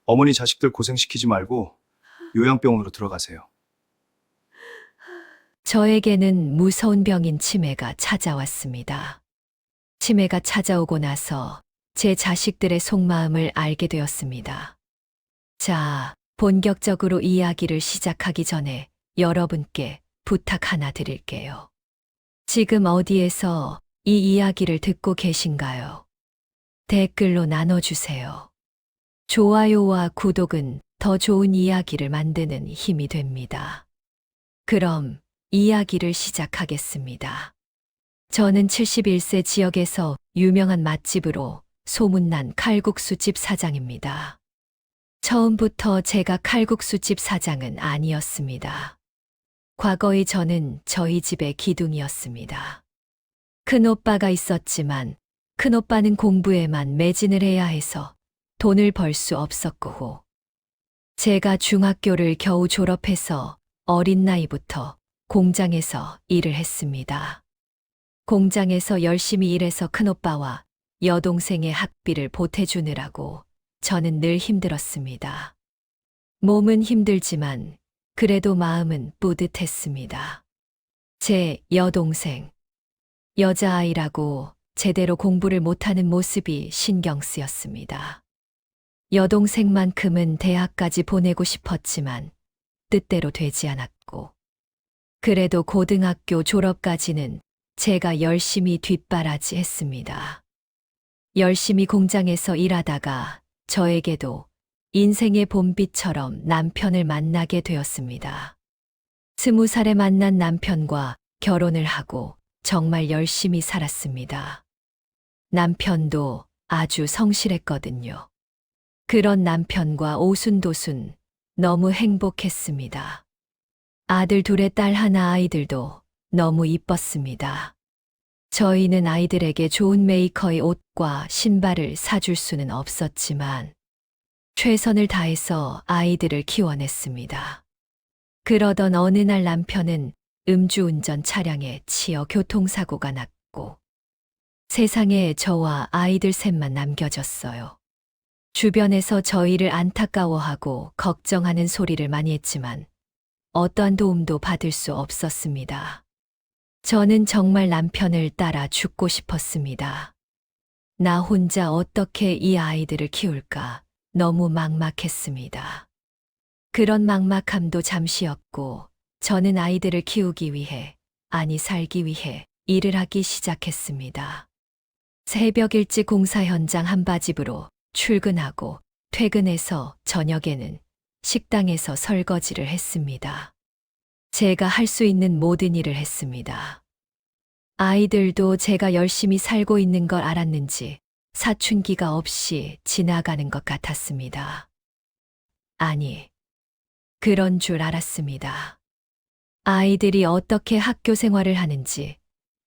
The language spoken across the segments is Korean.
어머니 자식들 고생시키지 말고 요양병원으로 들어가세요. 저에게는 무서운 병인 치매가 찾아왔습니다. 치매가 찾아오고 나서 제 자식들의 속마음을 알게 되었습니다. 자, 본격적으로 이야기를 시작하기 전에 여러분께 부탁 하나 드릴게요. 지금 어디에서 이 이야기를 듣고 계신가요? 댓글로 나눠주세요. 좋아요와 구독은 더 좋은 이야기를 만드는 힘이 됩니다. 그럼 이야기를 시작하겠습니다. 저는 71세 지역에서 유명한 맛집으로 소문난 칼국수집 사장입니다. 처음부터 제가 칼국수집 사장은 아니었습니다. 과거의 저는 저희 집의 기둥이었습니다. 큰오빠가 있었지만 큰오빠는 공부에만 매진을 해야 해서 돈을 벌 수 없었고, 제가 중학교를 겨우 졸업해서 어린 나이부터 공장에서 일을 했습니다. 공장에서 열심히 일해서 큰오빠와 여동생의 학비를 보태주느라고 저는 늘 힘들었습니다. 몸은 힘들지만 그래도 마음은 뿌듯했습니다. 제 여동생, 여자아이라고 제대로 공부를 못하는 모습이 신경 쓰였습니다. 여동생만큼은 대학까지 보내고 싶었지만 뜻대로 되지 않았고, 그래도 고등학교 졸업까지는 제가 열심히 뒷바라지 했습니다. 열심히 공장에서 일하다가 저에게도 인생의 봄비처럼 남편을 만나게 되었습니다. 20살에 만난 남편과 결혼을 하고 정말 열심히 살았습니다. 남편도 아주 성실했거든요. 그런 남편과 오순도순 너무 행복했습니다. 아들 둘에 딸 하나, 아이들도 너무 이뻤습니다. 저희는 아이들에게 좋은 메이커의 옷과 신발을 사줄 수는 없었지만 최선을 다해서 아이들을 키워냈습니다. 그러던 어느 날 남편은 음주운전 차량에 치여 교통사고가 났고 세상에 저와 아이들 셋만 남겨졌어요. 주변에서 저희를 안타까워하고 걱정하는 소리를 많이 했지만 어떠한 도움도 받을 수 없었습니다. 저는 정말 남편을 따라 죽고 싶었습니다. 나 혼자 어떻게 이 아이들을 키울까 너무 막막했습니다. 그런 막막함도 잠시였고 저는 아이들을 키우기 위해, 아니 살기 위해 일을 하기 시작했습니다. 새벽 일찍 공사 현장 한바집으로 출근하고 퇴근해서 저녁에는 식당에서 설거지를 했습니다. 제가 할 수 있는 모든 일을 했습니다. 아이들도 제가 열심히 살고 있는 걸 알았는지 사춘기가 없이 지나가는 것 같았습니다. 아니, 그런 줄 알았습니다. 아이들이 어떻게 학교 생활을 하는지,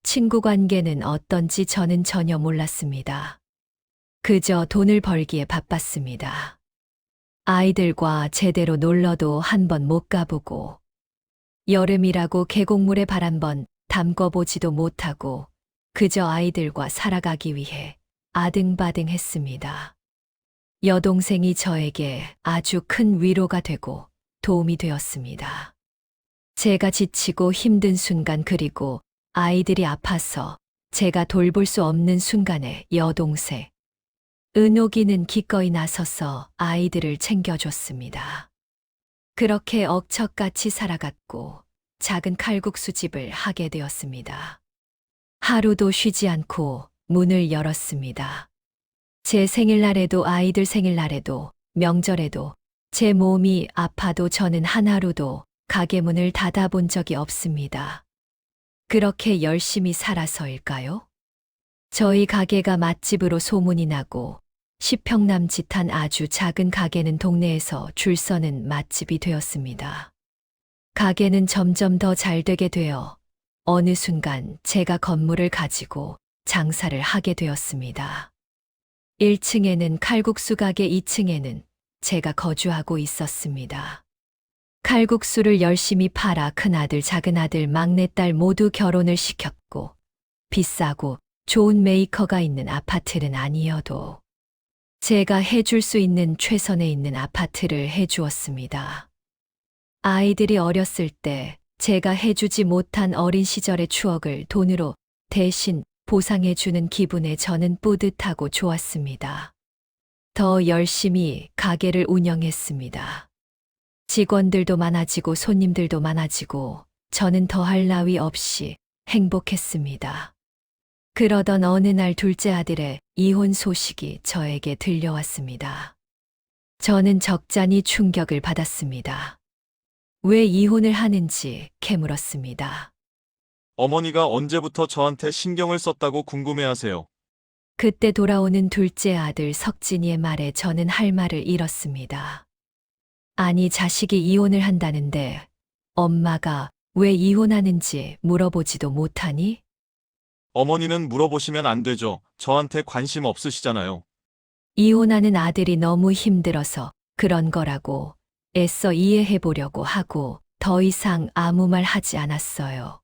친구 관계는 어떤지 저는 전혀 몰랐습니다. 그저 돈을 벌기에 바빴습니다. 아이들과 제대로 놀러도 한 번 못 가보고, 여름이라고 계곡물에 발 한 번 담궈보지도 못하고, 그저 아이들과 살아가기 위해 아등바등했습니다. 여동생이 저에게 아주 큰 위로가 되고 도움이 되었습니다. 제가 지치고 힘든 순간, 그리고 아이들이 아파서 제가 돌볼 수 없는 순간에 여동생 은옥이는 기꺼이 나서서 아이들을 챙겨줬습니다. 그렇게 억척같이 살아갔고 작은 칼국수집을 하게 되었습니다. 하루도 쉬지 않고 문을 열었습니다. 제 생일날에도 아이들 생일날에도 명절에도 제 몸이 아파도 저는 하나로도 가게 문을 닫아본 적이 없습니다. 그렇게 열심히 살아서일까요? 저희 가게가 맛집으로 소문이 나고 10평 남짓한 아주 작은 가게는 동네에서 줄 서는 맛집이 되었습니다. 가게는 점점 더 잘 되게 되어 어느 순간 제가 건물을 가지고 장사를 하게 되었습니다. 1층에는 칼국수 가게, 2층에는 제가 거주하고 있었습니다. 칼국수를 열심히 팔아 큰아들, 작은아들, 막내딸 모두 결혼을 시켰고 비싸고 좋은 메이커가 있는 아파트는 아니어도 제가 해줄 수 있는 최선에 있는 아파트를 해주었습니다. 아이들이 어렸을 때 제가 해주지 못한 어린 시절의 추억을 돈으로 대신 보상해주는 기분에 저는 뿌듯하고 좋았습니다. 더 열심히 가게를 운영했습니다. 직원들도 많아지고 손님들도 많아지고 저는 더할 나위 없이 행복했습니다. 그러던 어느 날 둘째 아들의 이혼 소식이 저에게 들려왔습니다. 저는 적잖이 충격을 받았습니다. 왜 이혼을 하는지 캐물었습니다. 어머니가 언제부터 저한테 신경을 썼다고 궁금해하세요. 그때 돌아오는 둘째 아들 석진이의 말에 저는 할 말을 잃었습니다. 아니, 자식이 이혼을 한다는데 엄마가 왜 이혼하는지 물어보지도 못하니? 어머니는 물어보시면 안 되죠. 저한테 관심 없으시잖아요. 이혼하는 아들이 너무 힘들어서 그런 거라고 애써 이해해 보려고 하고 더 이상 아무 말 하지 않았어요.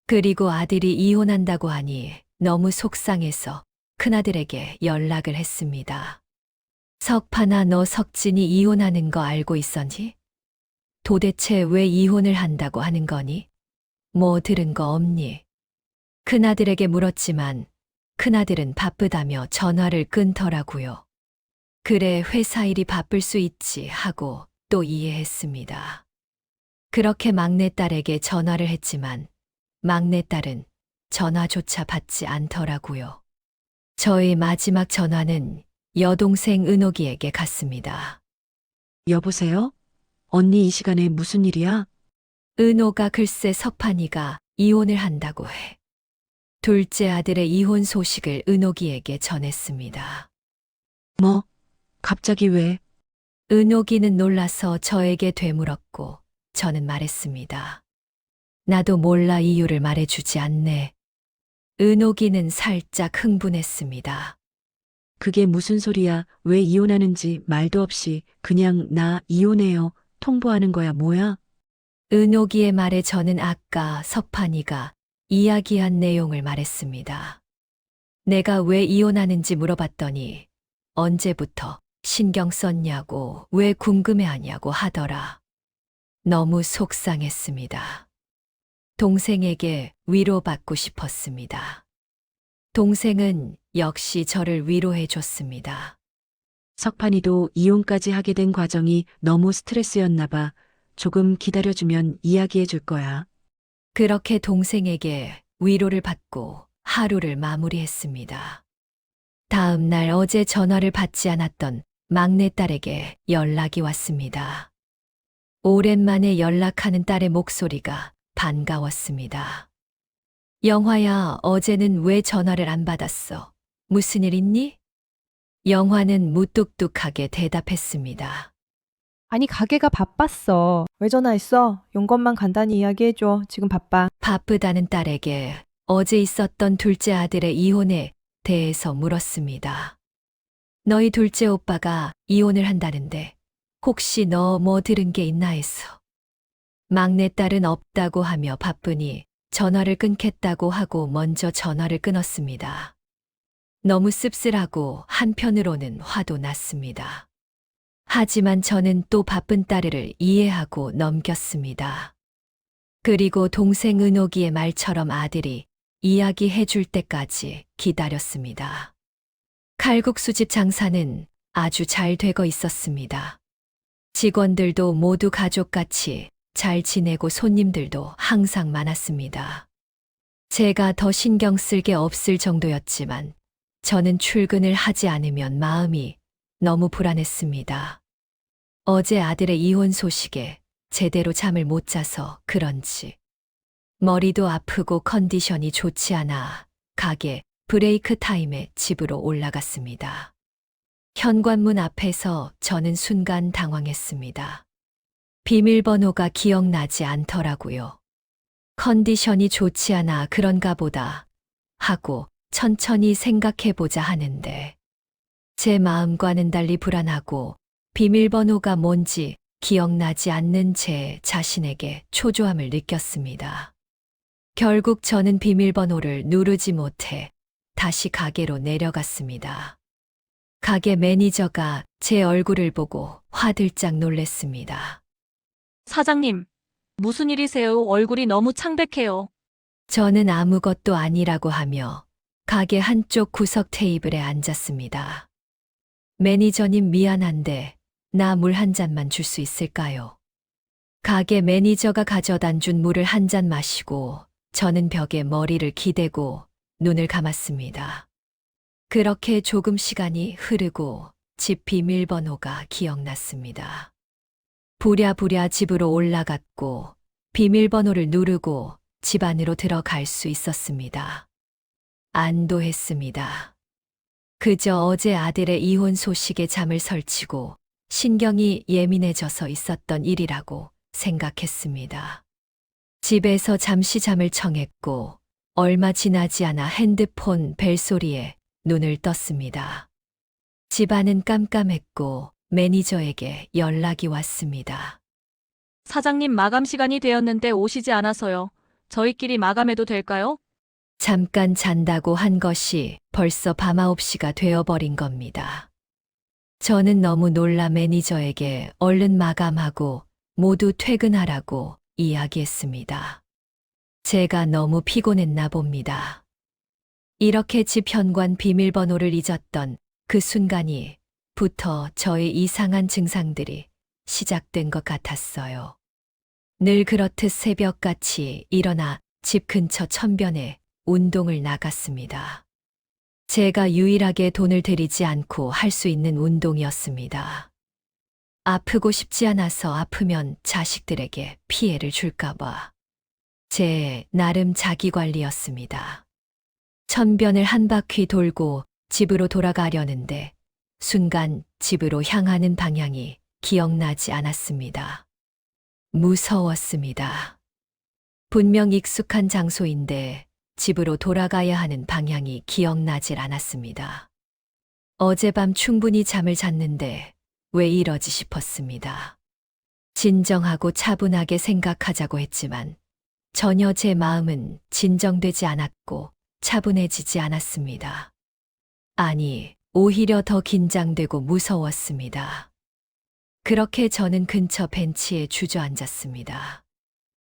그리고 아들이 이혼한다고 하니 너무 속상해서 큰아들에게 연락을 했습니다. 석판아, 너 석진이 이혼하는 거 알고 있었니? 도대체 왜 이혼을 한다고 하는 거니? 뭐 들은 거 없니? 큰아들에게 물었지만 큰아들은 바쁘다며 전화를 끊더라고요. 그래, 회사 일이 바쁠 수 있지 하고 또 이해했습니다. 그렇게 막내딸에게 전화를 했지만 막내딸은 전화조차 받지 않더라고요. 저의 마지막 전화는 여동생 은옥이에게 갔습니다. 여보세요? 언니 이 시간에 무슨 일이야? 은호가 글쎄 석판이가 이혼을 한다고 해. 둘째 아들의 이혼 소식을 은옥이에게 전했습니다. 뭐? 갑자기 왜? 은옥이는 놀라서 저에게 되물었고 저는 말했습니다. 나도 몰라, 이유를 말해주지 않네. 은옥이는 살짝 흥분했습니다. 그게 무슨 소리야? 왜 이혼하는지 말도 없이 그냥 나 이혼해요. 통보하는 거야, 뭐야? 은옥이의 말에 저는 아까 석판이가 이야기한 내용을 말했습니다. 내가 왜 이혼하는지 물어봤더니 언제부터 신경 썼냐고, 왜 궁금해하냐고 하더라. 너무 속상했습니다. 동생에게 위로받고 싶었습니다. 동생은 역시 저를 위로해 줬습니다. 석판이도 이혼까지 하게 된 과정이 너무 스트레스였나 봐. 조금 기다려주면 이야기해 줄 거야. 그렇게 동생에게 위로를 받고 하루를 마무리했습니다. 다음 날 어제 전화를 받지 않았던 막내딸에게 연락이 왔습니다. 오랜만에 연락하는 딸의 목소리가 반가웠습니다. 영화야, 어제는 왜 전화를 안 받았어? 무슨 일 있니? 영화는 무뚝뚝하게 대답했습니다. 아니, 가게가 바빴어. 왜 전화했어? 용건만 간단히 이야기해줘. 지금 바빠. 바쁘다는 딸에게 어제 있었던 둘째 아들의 이혼에 대해서 물었습니다. 너희 둘째 오빠가 이혼을 한다는데 혹시 너 뭐 들은 게 있나 해서. 막내딸은 없다고 하며 바쁘니 전화를 끊겠다고 하고 먼저 전화를 끊었습니다. 너무 씁쓸하고 한편으로는 화도 났습니다. 하지만 저는 또 바쁜 딸을 이해하고 넘겼습니다. 그리고 동생 은옥이의 말처럼 아들이 이야기해 줄 때까지 기다렸습니다. 칼국수집 장사는 아주 잘 되고 있었습니다. 직원들도 모두 가족같이 잘 지내고 손님들도 항상 많았습니다. 제가 더 신경 쓸 게 없을 정도였지만 저는 출근을 하지 않으면 마음이 너무 불안했습니다. 어제 아들의 이혼 소식에 제대로 잠을 못 자서 그런지 머리도 아프고 컨디션이 좋지 않아 가게 브레이크 타임에 집으로 올라갔습니다. 현관문 앞에서 저는 순간 당황했습니다. 비밀번호가 기억나지 않더라고요. 컨디션이 좋지 않아 그런가 보다 하고 천천히 생각해보자 하는데 제 마음과는 달리 불안하고 비밀번호가 뭔지 기억나지 않는 제 자신에게 초조함을 느꼈습니다. 결국 저는 비밀번호를 누르지 못해 다시 가게로 내려갔습니다. 가게 매니저가 제 얼굴을 보고 화들짝 놀랬습니다. 사장님, 무슨 일이세요? 얼굴이 너무 창백해요. 저는 아무것도 아니라고 하며 가게 한쪽 구석 테이블에 앉았습니다. 매니저님 미안한데 나 물 한 잔만 줄 수 있을까요? 가게 매니저가 가져다 준 물을 한 잔 마시고 저는 벽에 머리를 기대고 눈을 감았습니다. 그렇게 조금 시간이 흐르고 집 비밀번호가 기억났습니다. 부랴부랴 집으로 올라갔고 비밀번호를 누르고 집 안으로 들어갈 수 있었습니다. 안도했습니다. 그저 어제 아들의 이혼 소식에 잠을 설치고 신경이 예민해져서 있었던 일이라고 생각했습니다. 집에서 잠시 잠을 청했고 얼마 지나지 않아 핸드폰 벨소리에 눈을 떴습니다. 집안은 깜깜했고 매니저에게 연락이 왔습니다. 사장님 마감 시간이 되었는데 오시지 않아서요. 저희끼리 마감해도 될까요? 잠깐 잔다고 한 것이 벌써 밤 9시가 되어버린 겁니다. 저는 너무 놀라 매니저에게 얼른 마감하고 모두 퇴근하라고 이야기했습니다. 제가 너무 피곤했나 봅니다. 이렇게 집 현관 비밀번호를 잊었던 그 순간이부터 저의 이상한 증상들이 시작된 것 같았어요. 늘 그렇듯 새벽같이 일어나 집 근처 천변에 운동을 나갔습니다. 제가 유일하게 돈을 들이지 않고 할 수 있는 운동이었습니다. 아프고 싶지 않아서 아프면 자식들에게 피해를 줄까봐. 제 나름 자기관리였습니다. 천변을 한 바퀴 돌고 집으로 돌아가려는데 순간 집으로 향하는 방향이 기억나지 않았습니다. 무서웠습니다. 분명 익숙한 장소인데 집으로 돌아가야 하는 방향이 기억나질 않았습니다. 어젯밤 충분히 잠을 잤는데 왜 이러지 싶었습니다. 진정하고 차분하게 생각하자고 했지만 전혀 제 마음은 진정되지 않았고 차분해지지 않았습니다. 아니, 오히려 더 긴장되고 무서웠습니다. 그렇게 저는 근처 벤치에 주저앉았습니다.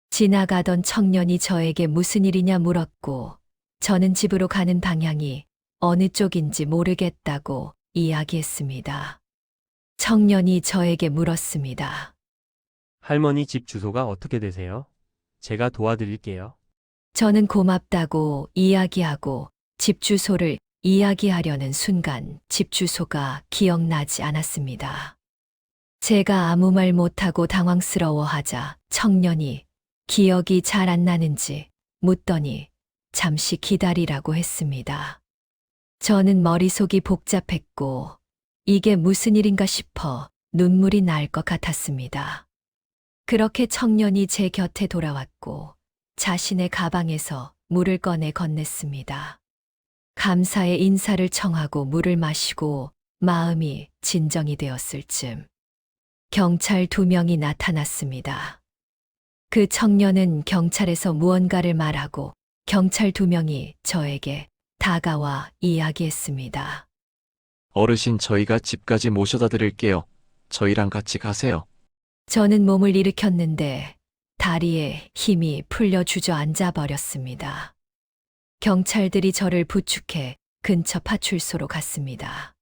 지나가던 청년이 저에게 무슨 일이냐 물었고 저는 집으로 가는 방향이 어느 쪽인지 모르겠다고 이야기했습니다. 청년이 저에게 물었습니다. 할머니 집 주소가 어떻게 되세요? 제가 도와드릴게요. 저는 고맙다고 이야기하고 집 주소를 이야기하려는 순간 집 주소가 기억나지 않았습니다. 제가 아무 말 못하고 당황스러워하자 청년이 기억이 잘 안 나는지 묻더니 잠시 기다리라고 했습니다. 저는 머릿속이 복잡했고 이게 무슨 일인가 싶어 눈물이 날 것 같았습니다. 그렇게 청년이 제 곁에 돌아왔고 자신의 가방에서 물을 꺼내 건넸습니다. 감사의 인사를 청하고 물을 마시고 마음이 진정이 되었을 즈음 경찰 2명이 나타났습니다. 그 청년은 경찰에서 무언가를 말하고 경찰 2명이 저에게 다가와 이야기했습니다. 어르신 저희가 집까지 모셔다 드릴게요. 저희랑 같이 가세요. 저는 몸을 일으켰는데 다리에 힘이 풀려 주저앉아 버렸습니다. 경찰들이 저를 부축해 근처 파출소로 갔습니다.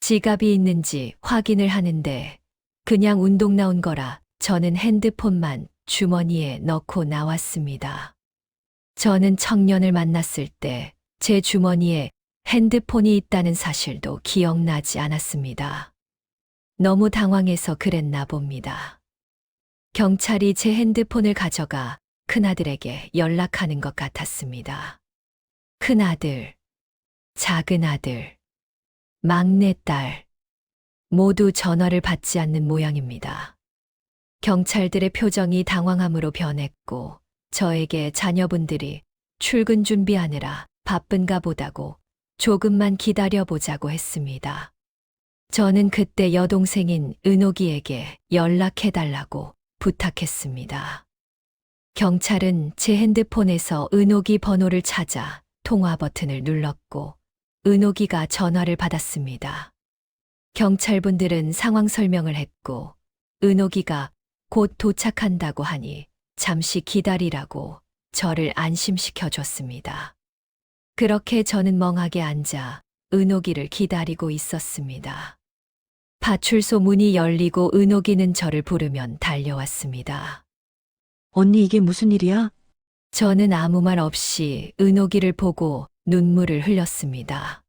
지갑이 있는지 확인을 하는데 그냥 운동 나온 거라 저는 핸드폰만 주머니에 넣고 나왔습니다. 저는 청년을 만났을 때 제 주머니에 핸드폰이 있다는 사실도 기억나지 않았습니다. 너무 당황해서 그랬나 봅니다. 경찰이 제 핸드폰을 가져가 큰아들에게 연락하는 것 같았습니다. 큰아들, 작은아들, 막내딸 모두 전화를 받지 않는 모양입니다. 경찰들의 표정이 당황함으로 변했고 저에게 자녀분들이 출근 준비하느라 바쁜가 보다고 조금만 기다려보자고 했습니다. 저는 그때 여동생인 은옥이에게 연락해달라고 부탁했습니다. 경찰은 제 핸드폰에서 은옥이 번호를 찾아 통화 버튼을 눌렀고 은옥이가 전화를 받았습니다. 경찰분들은 상황 설명을 했고 은옥이가 곧 도착한다고 하니 잠시 기다리라고 저를 안심시켜 줬습니다. 그렇게 저는 멍하게 앉아 은옥이를 기다리고 있었습니다. 파출소 문이 열리고 은옥이는 저를 부르면 달려왔습니다. 언니 이게 무슨 일이야? 저는 아무 말 없이 은옥이를 보고 눈물을 흘렸습니다.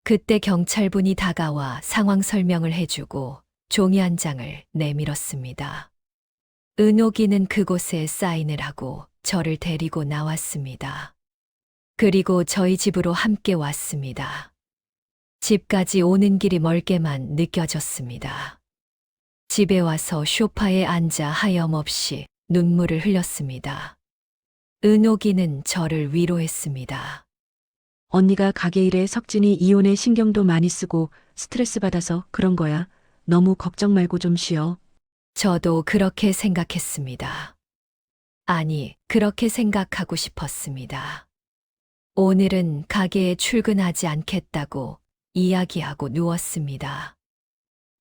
그때 경찰분이 다가와 상황 설명을 해주고 종이 한 장을 내밀었습니다. 은옥이는 그곳에 사인을 하고 저를 데리고 나왔습니다. 그리고 저희 집으로 함께 왔습니다. 집까지 오는 길이 멀게만 느껴졌습니다. 집에 와서 소파에 앉아 하염없이 눈물을 흘렸습니다. 은옥이는 저를 위로했습니다. 언니가 가게 일에 석진이 이혼에 신경도 많이 쓰고 스트레스 받아서 그런 거야. 너무 걱정 말고 좀 쉬어. 저도 그렇게 생각했습니다. 아니, 그렇게 생각하고 싶었습니다. 오늘은 가게에 출근하지 않겠다고 이야기하고 누웠습니다.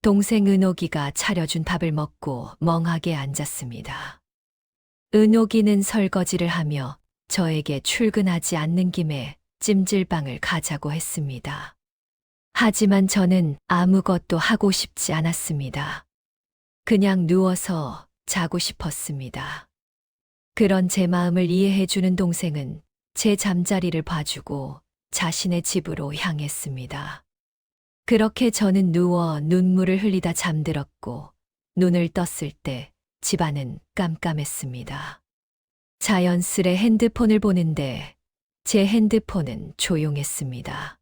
동생 은옥이가 차려준 밥을 먹고 멍하게 앉았습니다. 은옥이는 설거지를 하며 저에게 출근하지 않는 김에 찜질방을 가자고 했습니다. 하지만 저는 아무것도 하고 싶지 않았습니다. 그냥 누워서 자고 싶었습니다. 그런 제 마음을 이해해주는 동생은 제 잠자리를 봐주고 자신의 집으로 향했습니다. 그렇게 저는 누워 눈물을 흘리다 잠들었고 눈을 떴을 때 집안은 깜깜했습니다. 자연스레 핸드폰을 보는데 제 핸드폰은 조용했습니다.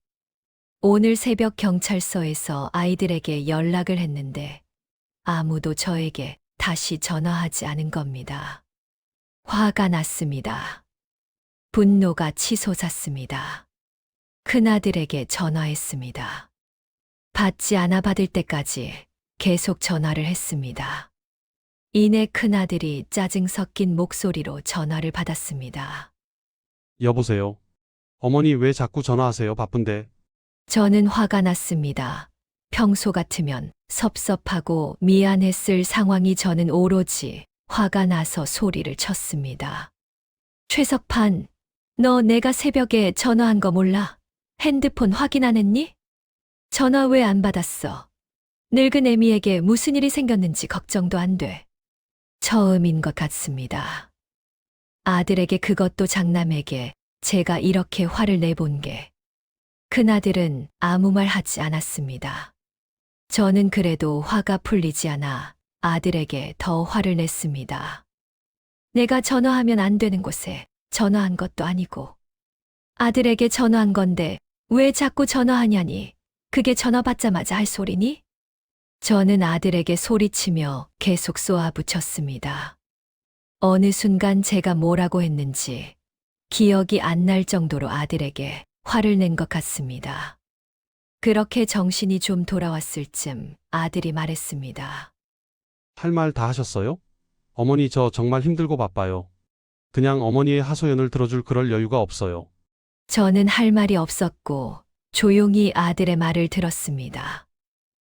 오늘 새벽 경찰서에서 아이들에게 연락을 했는데 아무도 저에게 다시 전화하지 않은 겁니다. 화가 났습니다. 분노가 치솟았습니다. 큰아들에게 전화했습니다. 받지 않아 받을 때까지 계속 전화를 했습니다. 이내 큰아들이 짜증 섞인 목소리로 전화를 받았습니다. 여보세요. 어머니 왜 자꾸 전화하세요? 바쁜데. 저는 화가 났습니다. 평소 같으면 섭섭하고 미안했을 상황이 저는 오로지 화가 나서 소리를 쳤습니다. 최석판, 너 내가 새벽에 전화한 거 몰라? 핸드폰 확인 안 했니? 전화 왜 안 받았어? 늙은 애미에게 무슨 일이 생겼는지 걱정도 안 돼. 처음인 것 같습니다. 아들에게 그것도 장남에게 제가 이렇게 화를 내본 게 큰아들은 아무 말 하지 않았습니다. 저는 그래도 화가 풀리지 않아 아들에게 더 화를 냈습니다. 내가 전화하면 안 되는 곳에 전화한 것도 아니고 아들에게 전화한 건데 왜 자꾸 전화하냐니 그게 전화 받자마자 할 소리니? 저는 아들에게 소리치며 계속 쏘아붙였습니다. 어느 순간 제가 뭐라고 했는지 기억이 안 날 정도로 아들에게 화를 낸 것 같습니다. 그렇게 정신이 좀 돌아왔을 쯤 아들이 말했습니다. 할 말 다 하셨어요? 어머니 저 정말 힘들고 바빠요. 그냥 어머니의 하소연을 들어줄 그럴 여유가 없어요. 저는 할 말이 없었고 조용히 아들의 말을 들었습니다.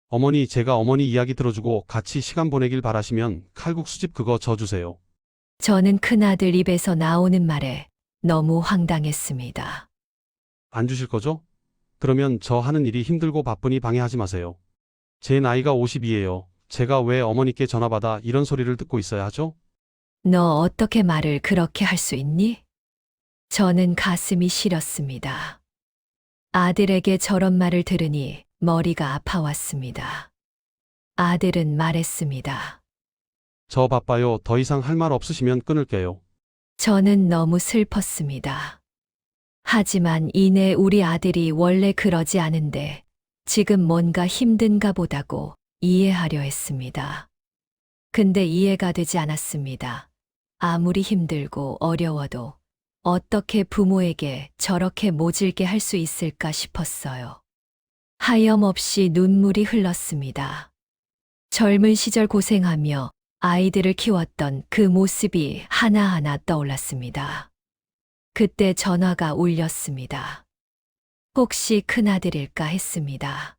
어머니 제가 어머니 이야기 들어주고 같이 시간 보내길 바라시면 칼국수집 그거 저 주세요. 저는 큰아들 입에서 나오는 말에 너무 황당했습니다. 안 주실 거죠? 그러면 저 하는 일이 힘들고 바쁘니 방해하지 마세요. 제 나이가 50이에요. 제가 왜 어머니께 전화받아 이런 소리를 듣고 있어야 하죠? 너 어떻게 말을 그렇게 할 수 있니? 저는 가슴이 시렸습니다. 아들에게 저런 말을 들으니 머리가 아파왔습니다. 아들은 말했습니다. 저 바빠요. 더 이상 할 말 없으시면 끊을게요. 저는 너무 슬펐습니다. 하지만 이내 우리 아들이 원래 그러지 않은데 지금 뭔가 힘든가 보다고 이해하려 했습니다. 근데 이해가 되지 않았습니다. 아무리 힘들고 어려워도 어떻게 부모에게 저렇게 모질게 할 수 있을까 싶었어요. 하염없이 눈물이 흘렀습니다. 젊은 시절 고생하며 아이들을 키웠던 그 모습이 하나하나 떠올랐습니다. 그때 전화가 울렸습니다. 혹시 큰아들일까 했습니다.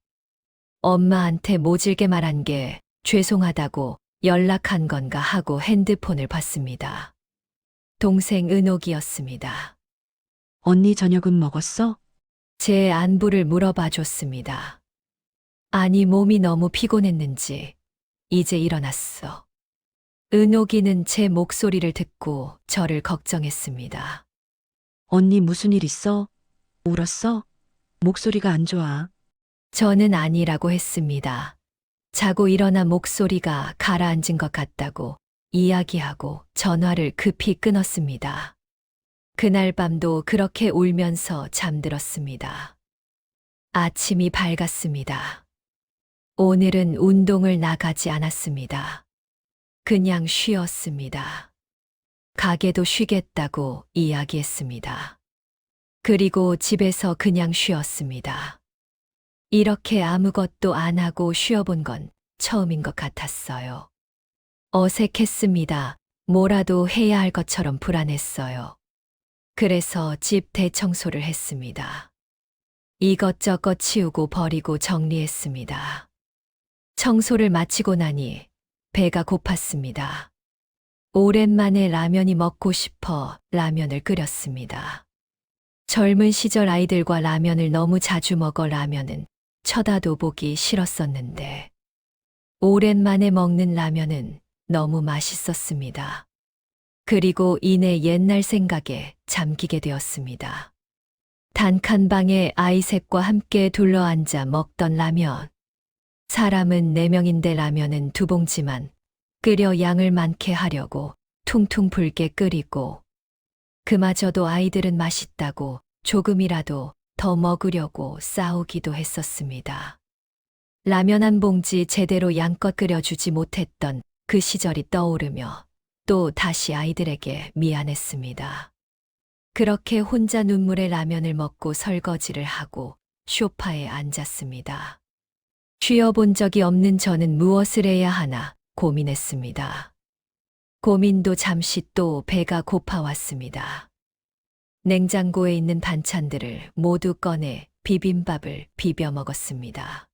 엄마한테 모질게 말한 게 죄송하다고 연락한 건가 하고 핸드폰을 봤습니다. 동생 은옥이었습니다. 언니 저녁은 먹었어? 제 안부를 물어봐 줬습니다. 아니, 몸이 너무 피곤했는지 이제 일어났어. 은옥이는 제 목소리를 듣고 저를 걱정했습니다. 언니 무슨 일 있어? 울었어? 목소리가 안 좋아. 저는 아니라고 했습니다. 자고 일어나 목소리가 가라앉은 것 같다고 이야기하고 전화를 급히 끊었습니다. 그날 밤도 그렇게 울면서 잠들었습니다. 아침이 밝았습니다. 오늘은 운동을 나가지 않았습니다. 그냥 쉬었습니다. 가게도 쉬겠다고 이야기했습니다. 그리고 집에서 그냥 쉬었습니다. 이렇게 아무것도 안 하고 쉬어본 건 처음인 것 같았어요. 어색했습니다. 뭐라도 해야 할 것처럼 불안했어요. 그래서 집 대청소를 했습니다. 이것저것 치우고 버리고 정리했습니다. 청소를 마치고 나니 배가 고팠습니다. 오랜만에 라면이 먹고 싶어 라면을 끓였습니다. 젊은 시절 아이들과 라면을 너무 자주 먹어 라면은 쳐다도 보기 싫었었는데 오랜만에 먹는 라면은 너무 맛있었습니다. 그리고 이내 옛날 생각에 잠기게 되었습니다. 단칸방에 아이셋과 함께 둘러앉아 먹던 라면. 사람은 4명인데 라면은 2봉지만 끓여 양을 많게 하려고 퉁퉁 불게 끓이고 그마저도 아이들은 맛있다고 조금이라도 더 먹으려고 싸우기도 했었습니다. 라면 한 봉지 제대로 양껏 끓여주지 못했던 그 시절이 떠오르며 또 다시 아이들에게 미안했습니다. 그렇게 혼자 눈물의 라면을 먹고 설거지를 하고 소파에 앉았습니다. 쉬어본 적이 없는 저는 무엇을 해야 하나 고민했습니다. 고민도 잠시 또 배가 고파왔습니다. 냉장고에 있는 반찬들을 모두 꺼내 비빔밥을 비벼 먹었습니다.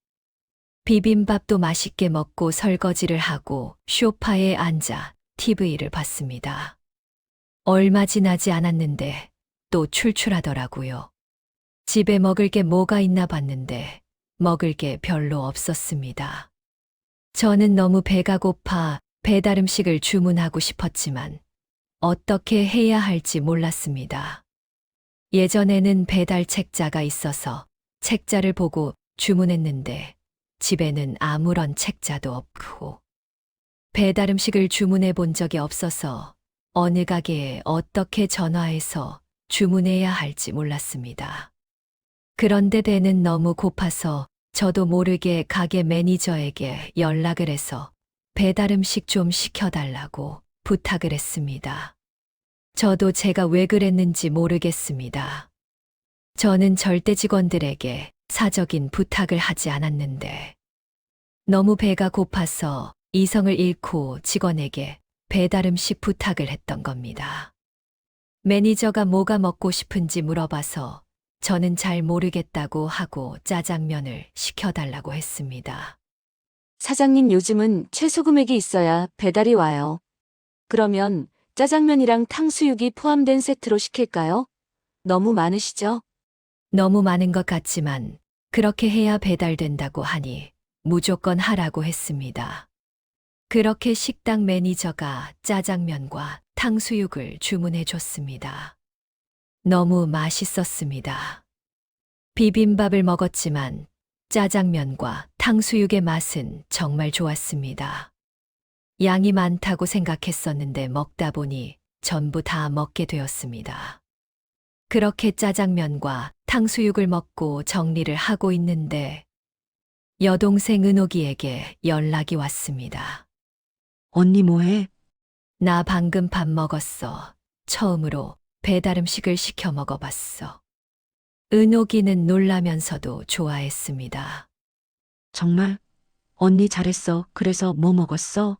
비빔밥도 맛있게 먹고 설거지를 하고 소파에 앉아 TV를 봤습니다. 얼마 지나지 않았는데 또 출출하더라고요. 집에 먹을 게 뭐가 있나 봤는데 먹을 게 별로 없었습니다. 저는 너무 배가 고파 배달 음식을 주문하고 싶었지만 어떻게 해야 할지 몰랐습니다. 예전에는 배달 책자가 있어서 책자를 보고 주문했는데 집에는 아무런 책자도 없고 배달 음식을 주문해 본 적이 없어서 어느 가게에 어떻게 전화해서 주문해야 할지 몰랐습니다. 그런데 배는 너무 고파서 저도 모르게 가게 매니저에게 연락을 해서 배달 음식 좀 시켜달라고 부탁을 했습니다. 저도 제가 왜 그랬는지 모르겠습니다. 저는 절대 직원들에게 사적인 부탁을 하지 않았는데 너무 배가 고파서 이성을 잃고 직원에게 배달 음식 부탁을 했던 겁니다. 매니저가 뭐가 먹고 싶은지 물어봐서 저는 잘 모르겠다고 하고 짜장면을 시켜달라고 했습니다. 사장님, 요즘은 최소 금액이 있어야 배달이 와요. 그러면 짜장면이랑 탕수육이 포함된 세트로 시킬까요? 너무 많으시죠? 너무 많은 것 같지만 그렇게 해야 배달된다고 하니 무조건 하라고 했습니다. 그렇게 식당 매니저가 짜장면과 탕수육을 주문해 줬습니다. 너무 맛있었습니다. 비빔밥을 먹었지만 짜장면과 탕수육의 맛은 정말 좋았습니다. 양이 많다고 생각했었는데 먹다 보니 전부 다 먹게 되었습니다. 그렇게 짜장면과 탕수육을 먹고 정리를 하고 있는데 여동생 은옥이에게 연락이 왔습니다. 언니 뭐해? 나 방금 밥 먹었어. 처음으로 배달 음식을 시켜 먹어봤어. 은옥이는 놀라면서도 좋아했습니다. 정말? 언니 잘했어. 그래서 뭐 먹었어?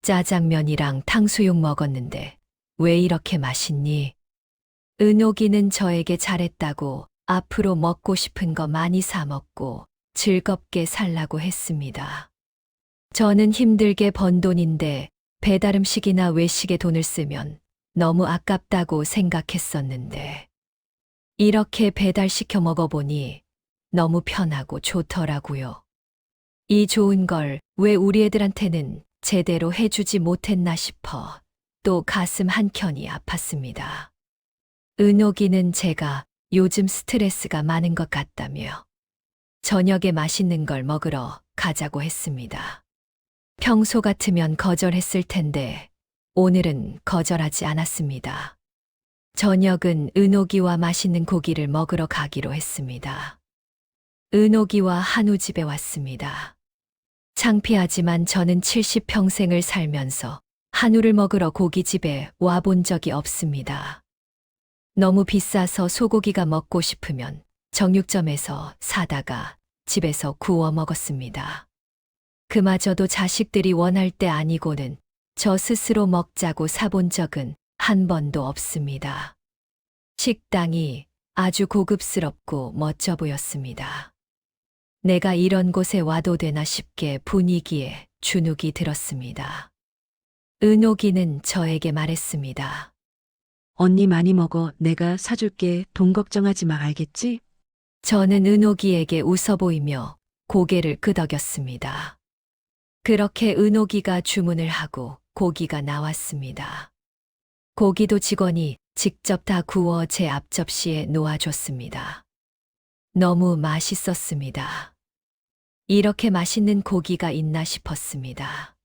짜장면이랑 탕수육 먹었는데 왜 이렇게 맛있니? 은옥이는 저에게 잘했다고 앞으로 먹고 싶은 거 많이 사 먹고 즐겁게 살라고 했습니다. 저는 힘들게 번 돈인데 배달 음식이나 외식에 돈을 쓰면 너무 아깝다고 생각했었는데 이렇게 배달시켜 먹어보니 너무 편하고 좋더라고요. 이 좋은 걸 왜 우리 애들한테는 제대로 해주지 못했나 싶어 또 가슴 한켠이 아팠습니다. 은옥이는 제가 요즘 스트레스가 많은 것 같다며 저녁에 맛있는 걸 먹으러 가자고 했습니다. 평소 같으면 거절했을 텐데 오늘은 거절하지 않았습니다. 저녁은 은옥이와 맛있는 고기를 먹으러 가기로 했습니다. 은옥이와 한우 집에 왔습니다. 창피하지만 저는 70평생을 살면서 한우를 먹으러 고깃집에 와본 적이 없습니다. 너무 비싸서 소고기가 먹고 싶으면 정육점에서 사다가 집에서 구워 먹었습니다. 그마저도 자식들이 원할 때 아니고는 저 스스로 먹자고 사본 적은 한 번도 없습니다. 식당이 아주 고급스럽고 멋져 보였습니다. 내가 이런 곳에 와도 되나 싶게 분위기에 주눅이 들었습니다. 은옥이는 저에게 말했습니다. 언니 많이 먹어. 내가 사줄게. 돈 걱정하지 마. 알겠지? 저는 은옥이에게 웃어 보이며 고개를 끄덕였습니다. 그렇게 은옥이가 주문을 하고 고기가 나왔습니다. 고기도 직원이 직접 다 구워 제 앞접시에 놓아줬습니다. 너무 맛있었습니다. 이렇게 맛있는 고기가 있나 싶었습니다.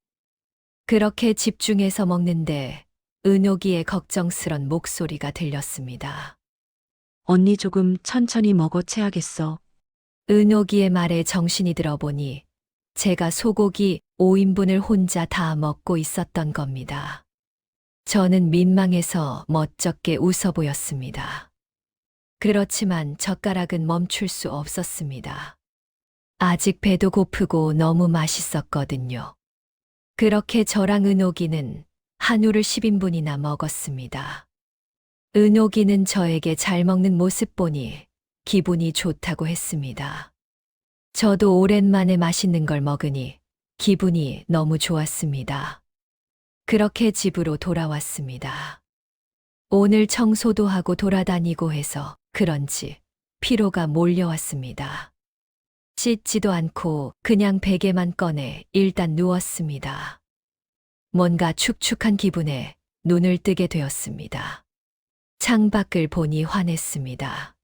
그렇게 집중해서 먹는데 은옥이의 걱정스런 목소리가 들렸습니다. 언니 조금 천천히 먹어. 체하겠어. 은옥이의 말에 정신이 들어보니 제가 소고기 5인분을 혼자 다 먹고 있었던 겁니다. 저는 민망해서 멋쩍게 웃어 보였습니다. 그렇지만 젓가락은 멈출 수 없었습니다. 아직 배도 고프고 너무 맛있었거든요. 그렇게 저랑 은옥이는 한우를 10인분이나 먹었습니다. 은옥이는 저에게 잘 먹는 모습 보니 기분이 좋다고 했습니다. 저도 오랜만에 맛있는 걸 먹으니 기분이 너무 좋았습니다. 그렇게 집으로 돌아왔습니다. 오늘 청소도 하고 돌아다니고 해서 그런지 피로가 몰려왔습니다. 씻지도 않고 그냥 베개만 꺼내 일단 누웠습니다. 뭔가 축축한 기분에 눈을 뜨게 되었습니다. 창밖을 보니 환했습니다.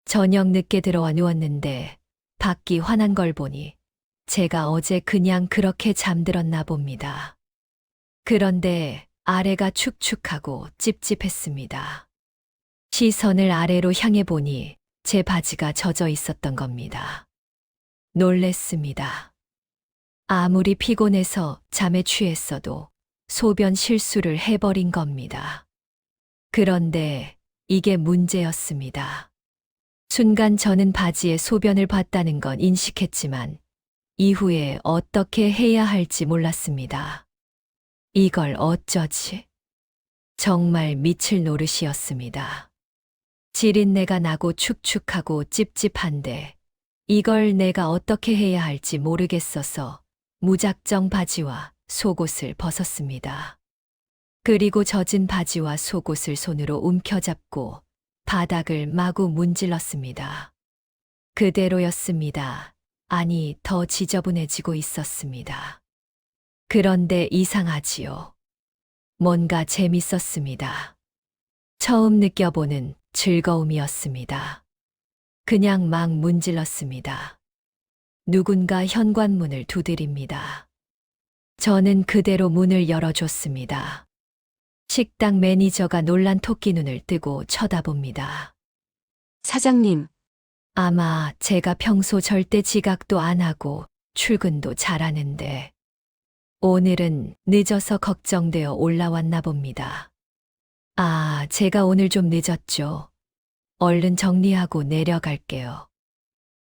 저녁 늦게 들어와 누웠는데 밖이 환한 걸 보니 제가 어제 그냥 그렇게 잠들었나 봅니다. 그런데 아래가 축축하고 찝찝했습니다. 시선을 아래로 향해 보니 제 바지가 젖어 있었던 겁니다. 놀랬습니다. 아무리 피곤해서 잠에 취했어도 소변 실수를 해버린 겁니다. 그런데 이게 문제였습니다. 순간 저는 바지에 소변을 봤다는 건 인식했지만 이후에 어떻게 해야 할지 몰랐습니다. 이걸 어쩌지? 정말 미칠 노릇이었습니다. 지린내가 나고 축축하고 찝찝한데 이걸 내가 어떻게 해야 할지 모르겠어서 무작정 바지와 속옷을 벗었습니다. 그리고 젖은 바지와 속옷을 손으로 움켜잡고 바닥을 마구 문질렀습니다. 그대로였습니다. 아니, 더 지저분해지고 있었습니다. 그런데 이상하지요. 뭔가 재밌었습니다. 처음 느껴보는 즐거움이었습니다. 그냥 막 문질렀습니다. 누군가 현관문을 두드립니다. 저는 그대로 문을 열어줬습니다. 식당 매니저가 놀란 토끼 눈을 뜨고 쳐다봅니다. 사장님, 아마 제가 평소 절대 지각도 안 하고 출근도 잘하는데 오늘은 늦어서 걱정되어 올라왔나 봅니다. 아, 제가 오늘 좀 늦었죠. 얼른 정리하고 내려갈게요.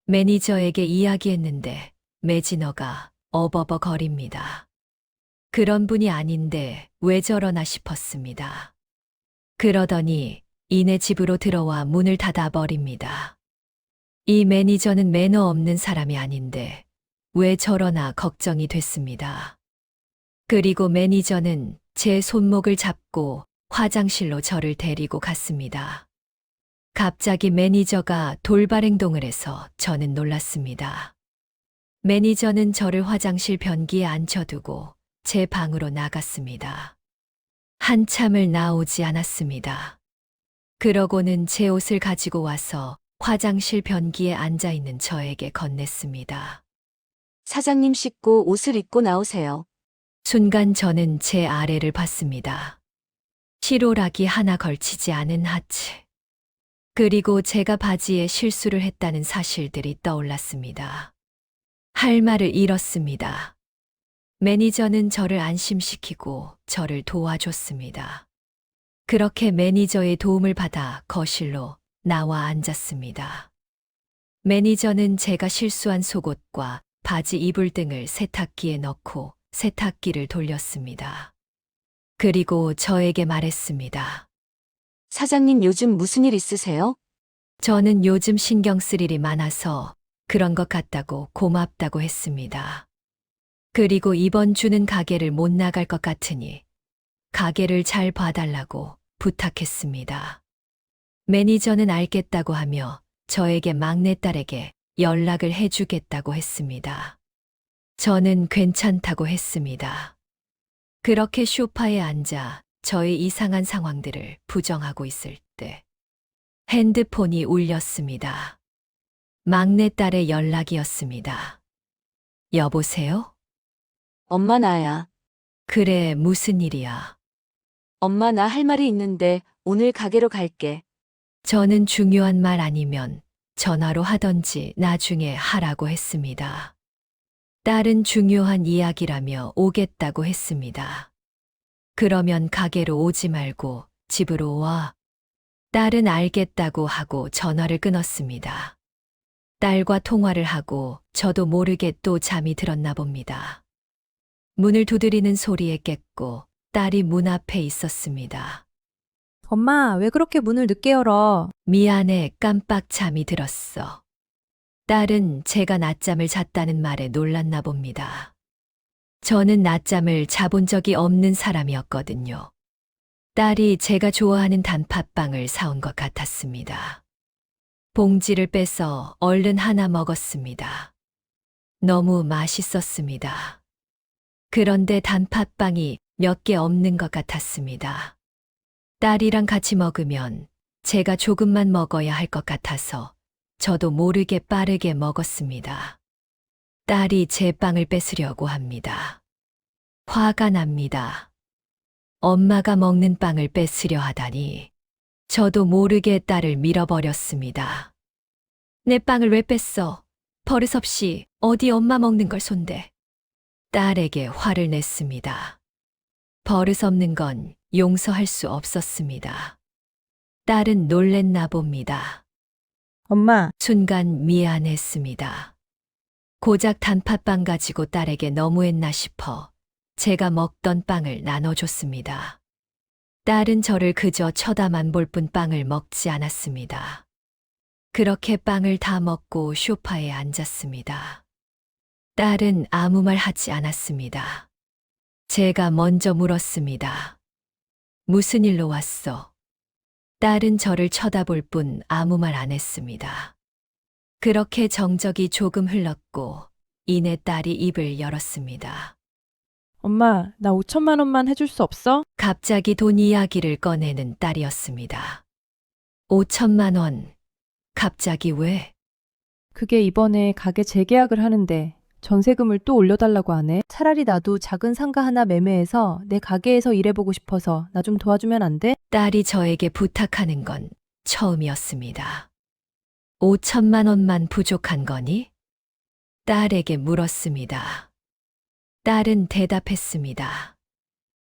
매니저에게 이야기했는데 매진어가 어버버거립니다. 그런 분이 아닌데 왜 저러나 싶었습니다. 그러더니 이내 집으로 들어와 문을 닫아버립니다. 이 매니저는 매너 없는 사람이 아닌데 왜 저러나 걱정이 됐습니다. 그리고 매니저는 제 손목을 잡고 화장실로 저를 데리고 갔습니다. 갑자기 매니저가 돌발 행동을 해서 저는 놀랐습니다. 매니저는 저를 화장실 변기에 앉혀두고 제 방으로 나갔습니다. 한참을 나오지 않았습니다. 그러고는 제 옷을 가지고 와서 화장실 변기에 앉아 있는 저에게 건넸습니다. 사장님 씻고 옷을 입고 나오세요. 순간 저는 제 아래를 봤습니다. 실오락이 하나 걸치지 않은 하체. 그리고 제가 바지에 실수를 했다는 사실들이 떠올랐습니다. 할 말을 잃었습니다. 매니저는 저를 안심시키고 저를 도와줬습니다. 그렇게 매니저의 도움을 받아 거실로 나와 앉았습니다. 매니저는 제가 실수한 속옷과 바지 이불 등을 세탁기에 넣고 세탁기를 돌렸습니다. 그리고 저에게 말했습니다. 사장님 요즘 무슨 일 있으세요? 저는 요즘 신경 쓸 일이 많아서 그런 것 같다고 고맙다고 했습니다. 그리고 이번 주는 가게를 못 나갈 것 같으니 가게를 잘 봐달라고 부탁했습니다. 매니저는 알겠다고 하며 저에게 막내딸에게 연락을 해주겠다고 했습니다. 저는 괜찮다고 했습니다. 그렇게 소파에 앉아 저의 이상한 상황들을 부정하고 있을 때 핸드폰이 울렸습니다. 막내딸의 연락이었습니다. 여보세요? 엄마 나야. 그래, 무슨 일이야? 엄마 나 할 말이 있는데 오늘 가게로 갈게. 저는 중요한 말 아니면 전화로 하던지 나중에 하라고 했습니다. 딸은 중요한 이야기라며 오겠다고 했습니다. 그러면 가게로 오지 말고 집으로 와. 딸은 알겠다고 하고 전화를 끊었습니다. 딸과 통화를 하고 저도 모르게 또 잠이 들었나 봅니다. 문을 두드리는 소리에 깼고 딸이 문 앞에 있었습니다. 엄마, 왜 그렇게 문을 늦게 열어? 미안해, 깜빡 잠이 들었어. 딸은 제가 낮잠을 잤다는 말에 놀랐나 봅니다. 저는 낮잠을 자본 적이 없는 사람이었거든요. 딸이 제가 좋아하는 단팥빵을 사온 것 같았습니다. 봉지를 빼서 얼른 하나 먹었습니다. 너무 맛있었습니다. 그런데 단팥빵이 몇 개 없는 것 같았습니다. 딸이랑 같이 먹으면 제가 조금만 먹어야 할 것 같아서 저도 모르게 빠르게 먹었습니다. 딸이 제 빵을 뺏으려고 합니다. 화가 납니다. 엄마가 먹는 빵을 뺏으려 하다니 저도 모르게 딸을 밀어버렸습니다. 내 빵을 왜 뺐어? 버릇없이 어디 엄마 먹는 걸 손대. 딸에게 화를 냈습니다. 버릇없는 건 용서할 수 없었습니다. 딸은 놀랬나 봅니다. 엄마, 순간 미안했습니다. 고작 단팥빵 가지고 딸에게 너무했나 싶어 제가 먹던 빵을 나눠줬습니다. 딸은 저를 그저 쳐다만 볼 뿐 빵을 먹지 않았습니다. 그렇게 빵을 다 먹고 소파에 앉았습니다. 딸은 아무 말 하지 않았습니다. 제가 먼저 물었습니다. 무슨 일로 왔어? 딸은 저를 쳐다볼 뿐 아무 말 안 했습니다. 그렇게 정적이 조금 흘렀고 이내 딸이 입을 열었습니다. 엄마, 나 5천만 원만 해줄 수 없어? 갑자기 돈 이야기를 꺼내는 딸이었습니다. 5천만 원. 갑자기 왜? 그게 이번에 가게 재계약을 하는데 전세금을 또 올려달라고 하네. 차라리 나도 작은 상가 하나 매매해서 내 가게에서 일해보고 싶어서 나 좀 도와주면 안 돼? 딸이 저에게 부탁하는 건 처음이었습니다. 5천만 원만 부족한 거니? 딸에게 물었습니다. 딸은 대답했습니다.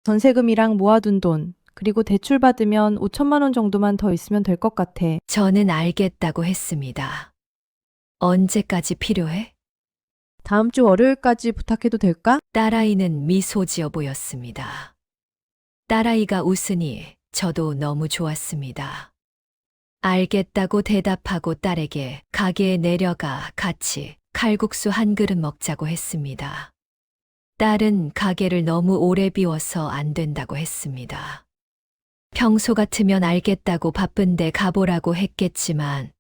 전세금이랑 모아둔 돈, 그리고 대출 받으면 5천만 원 정도만 더 있으면 될 것 같아. 저는 알겠다고 했습니다. 언제까지 필요해? 다음 주 월요일까지 부탁해도 될까? 딸아이는 미소 지어 보였습니다. 딸아이가 웃으니 저도 너무 좋았습니다. 알겠다고 대답하고 딸에게 가게에 내려가 같이 칼국수 한 그릇 먹자고 했습니다. 딸은 가게를 너무 오래 비워서 안 된다고 했습니다. 평소 같으면 알겠다고 바쁜데 가보라고 했겠지만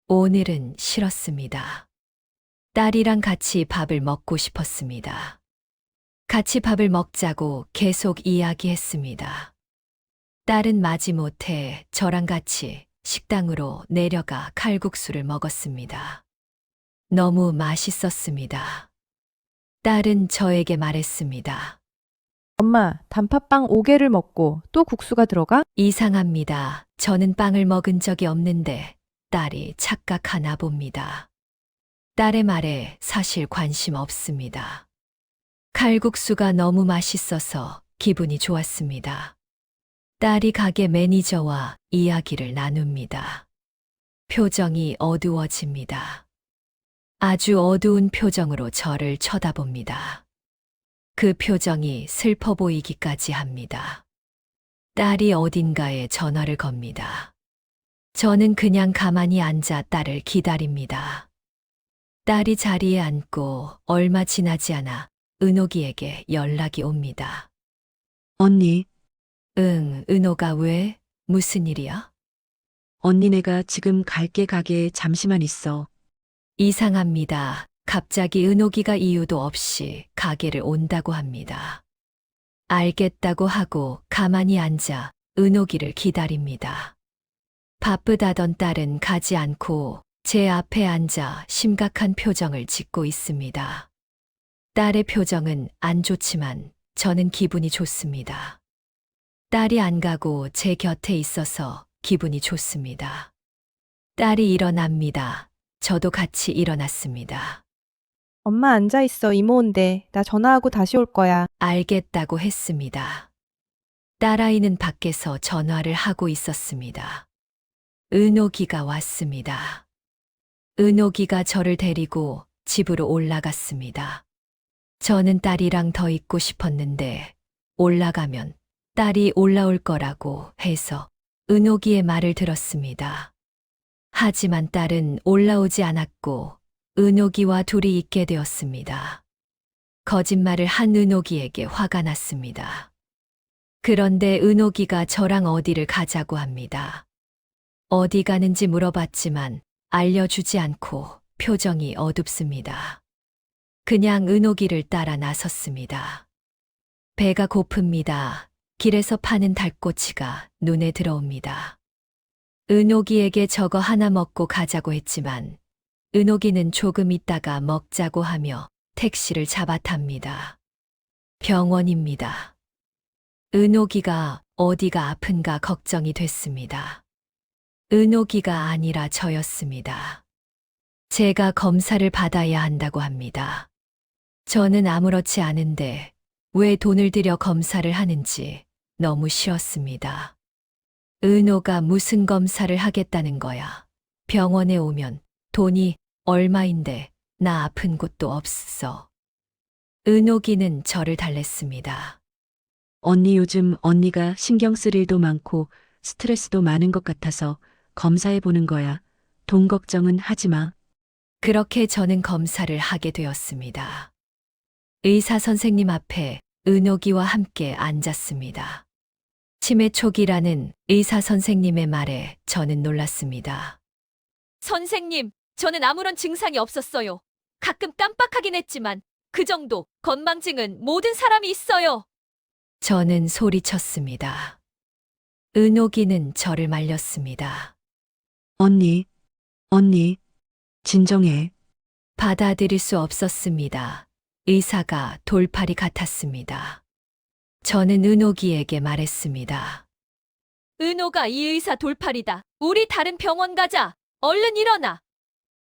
오늘은 싫었습니다. 딸이랑 같이 밥을 먹고 싶었습니다. 같이 밥을 먹자고 계속 이야기했습니다. 딸은 마지못해 저랑 같이 식당으로 내려가 칼국수를 먹었습니다. 너무 맛있었습니다. 딸은 저에게 말했습니다. 엄마, 단팥빵 5개를 먹고 또 국수가 들어가? 이상합니다. 저는 빵을 먹은 적이 없는데 딸이 착각하나 봅니다. 딸의 말에 사실 관심 없습니다. 칼국수가 너무 맛있어서 기분이 좋았습니다. 딸이 가게 매니저와 이야기를 나눕니다. 표정이 어두워집니다. 아주 어두운 표정으로 저를 쳐다봅니다. 그 표정이 슬퍼 보이기까지 합니다. 딸이 어딘가에 전화를 겁니다. 저는 그냥 가만히 앉아 딸을 기다립니다. 딸이 자리에 앉고 얼마 지나지 않아 은옥이에게 연락이 옵니다. 언니, 응, 은옥아 왜? 무슨 일이야? 언니 내가 지금 갈게 가게에 잠시만 있어. 이상합니다. 갑자기 은옥이가 이유도 없이 가게를 온다고 합니다. 알겠다고 하고 가만히 앉아 은옥이를 기다립니다. 바쁘다던 딸은 가지 않고 제 앞에 앉아 심각한 표정을 짓고 있습니다. 딸의 표정은 안 좋지만 저는 기분이 좋습니다. 딸이 안 가고 제 곁에 있어서 기분이 좋습니다. 딸이 일어납니다. 저도 같이 일어났습니다. 엄마 앉아 있어. 이모 온대. 나 전화하고 다시 올 거야. 알겠다고 했습니다. 딸아이는 밖에서 전화를 하고 있었습니다. 은옥이가 왔습니다. 은옥이가 저를 데리고 집으로 올라갔습니다. 저는 딸이랑 더 있고 싶었는데 올라가면 딸이 올라올 거라고 해서 은옥이의 말을 들었습니다. 하지만 딸은 올라오지 않았고 은옥이와 둘이 있게 되었습니다. 거짓말을 한 은옥이에게 화가 났습니다. 그런데 은옥이가 저랑 어디를 가자고 합니다. 어디 가는지 물어봤지만 알려주지 않고 표정이 어둡습니다. 그냥 은옥이를 따라 나섰습니다. 배가 고픕니다. 길에서 파는 닭꼬치가 눈에 들어옵니다. 은옥이에게 저거 하나 먹고 가자고 했지만 은옥이는 조금 있다가 먹자고 하며 택시를 잡아탑니다. 병원입니다. 은옥이가 어디가 아픈가 걱정이 됐습니다. 은옥이가 아니라 저였습니다. 제가 검사를 받아야 한다고 합니다. 저는 아무렇지 않은데 왜 돈을 들여 검사를 하는지 너무 싫었습니다. 은호가 무슨 검사를 하겠다는 거야. 병원에 오면 돈이 얼마인데 나 아픈 곳도 없어. 은옥이는 저를 달랬습니다. 언니 요즘 언니가 신경 쓸 일도 많고 스트레스도 많은 것 같아서 검사해 보는 거야. 돈 걱정은 하지 마. 그렇게 저는 검사를 하게 되었습니다. 의사 선생님 앞에 은옥이와 함께 앉았습니다. 치매 초기라는 의사 선생님의 말에 저는 놀랐습니다. 선생님, 저는 아무런 증상이 없었어요. 가끔 깜빡하긴 했지만 그 정도 건망증은 모든 사람이 있어요. 저는 소리쳤습니다. 은옥이는 저를 말렸습니다. 언니, 진정해. 받아들일 수 없었습니다. 의사가 돌팔이 같았습니다. 저는 은옥이에게 말했습니다. 은호가 이 의사 돌팔이다. 우리 다른 병원 가자. 얼른 일어나.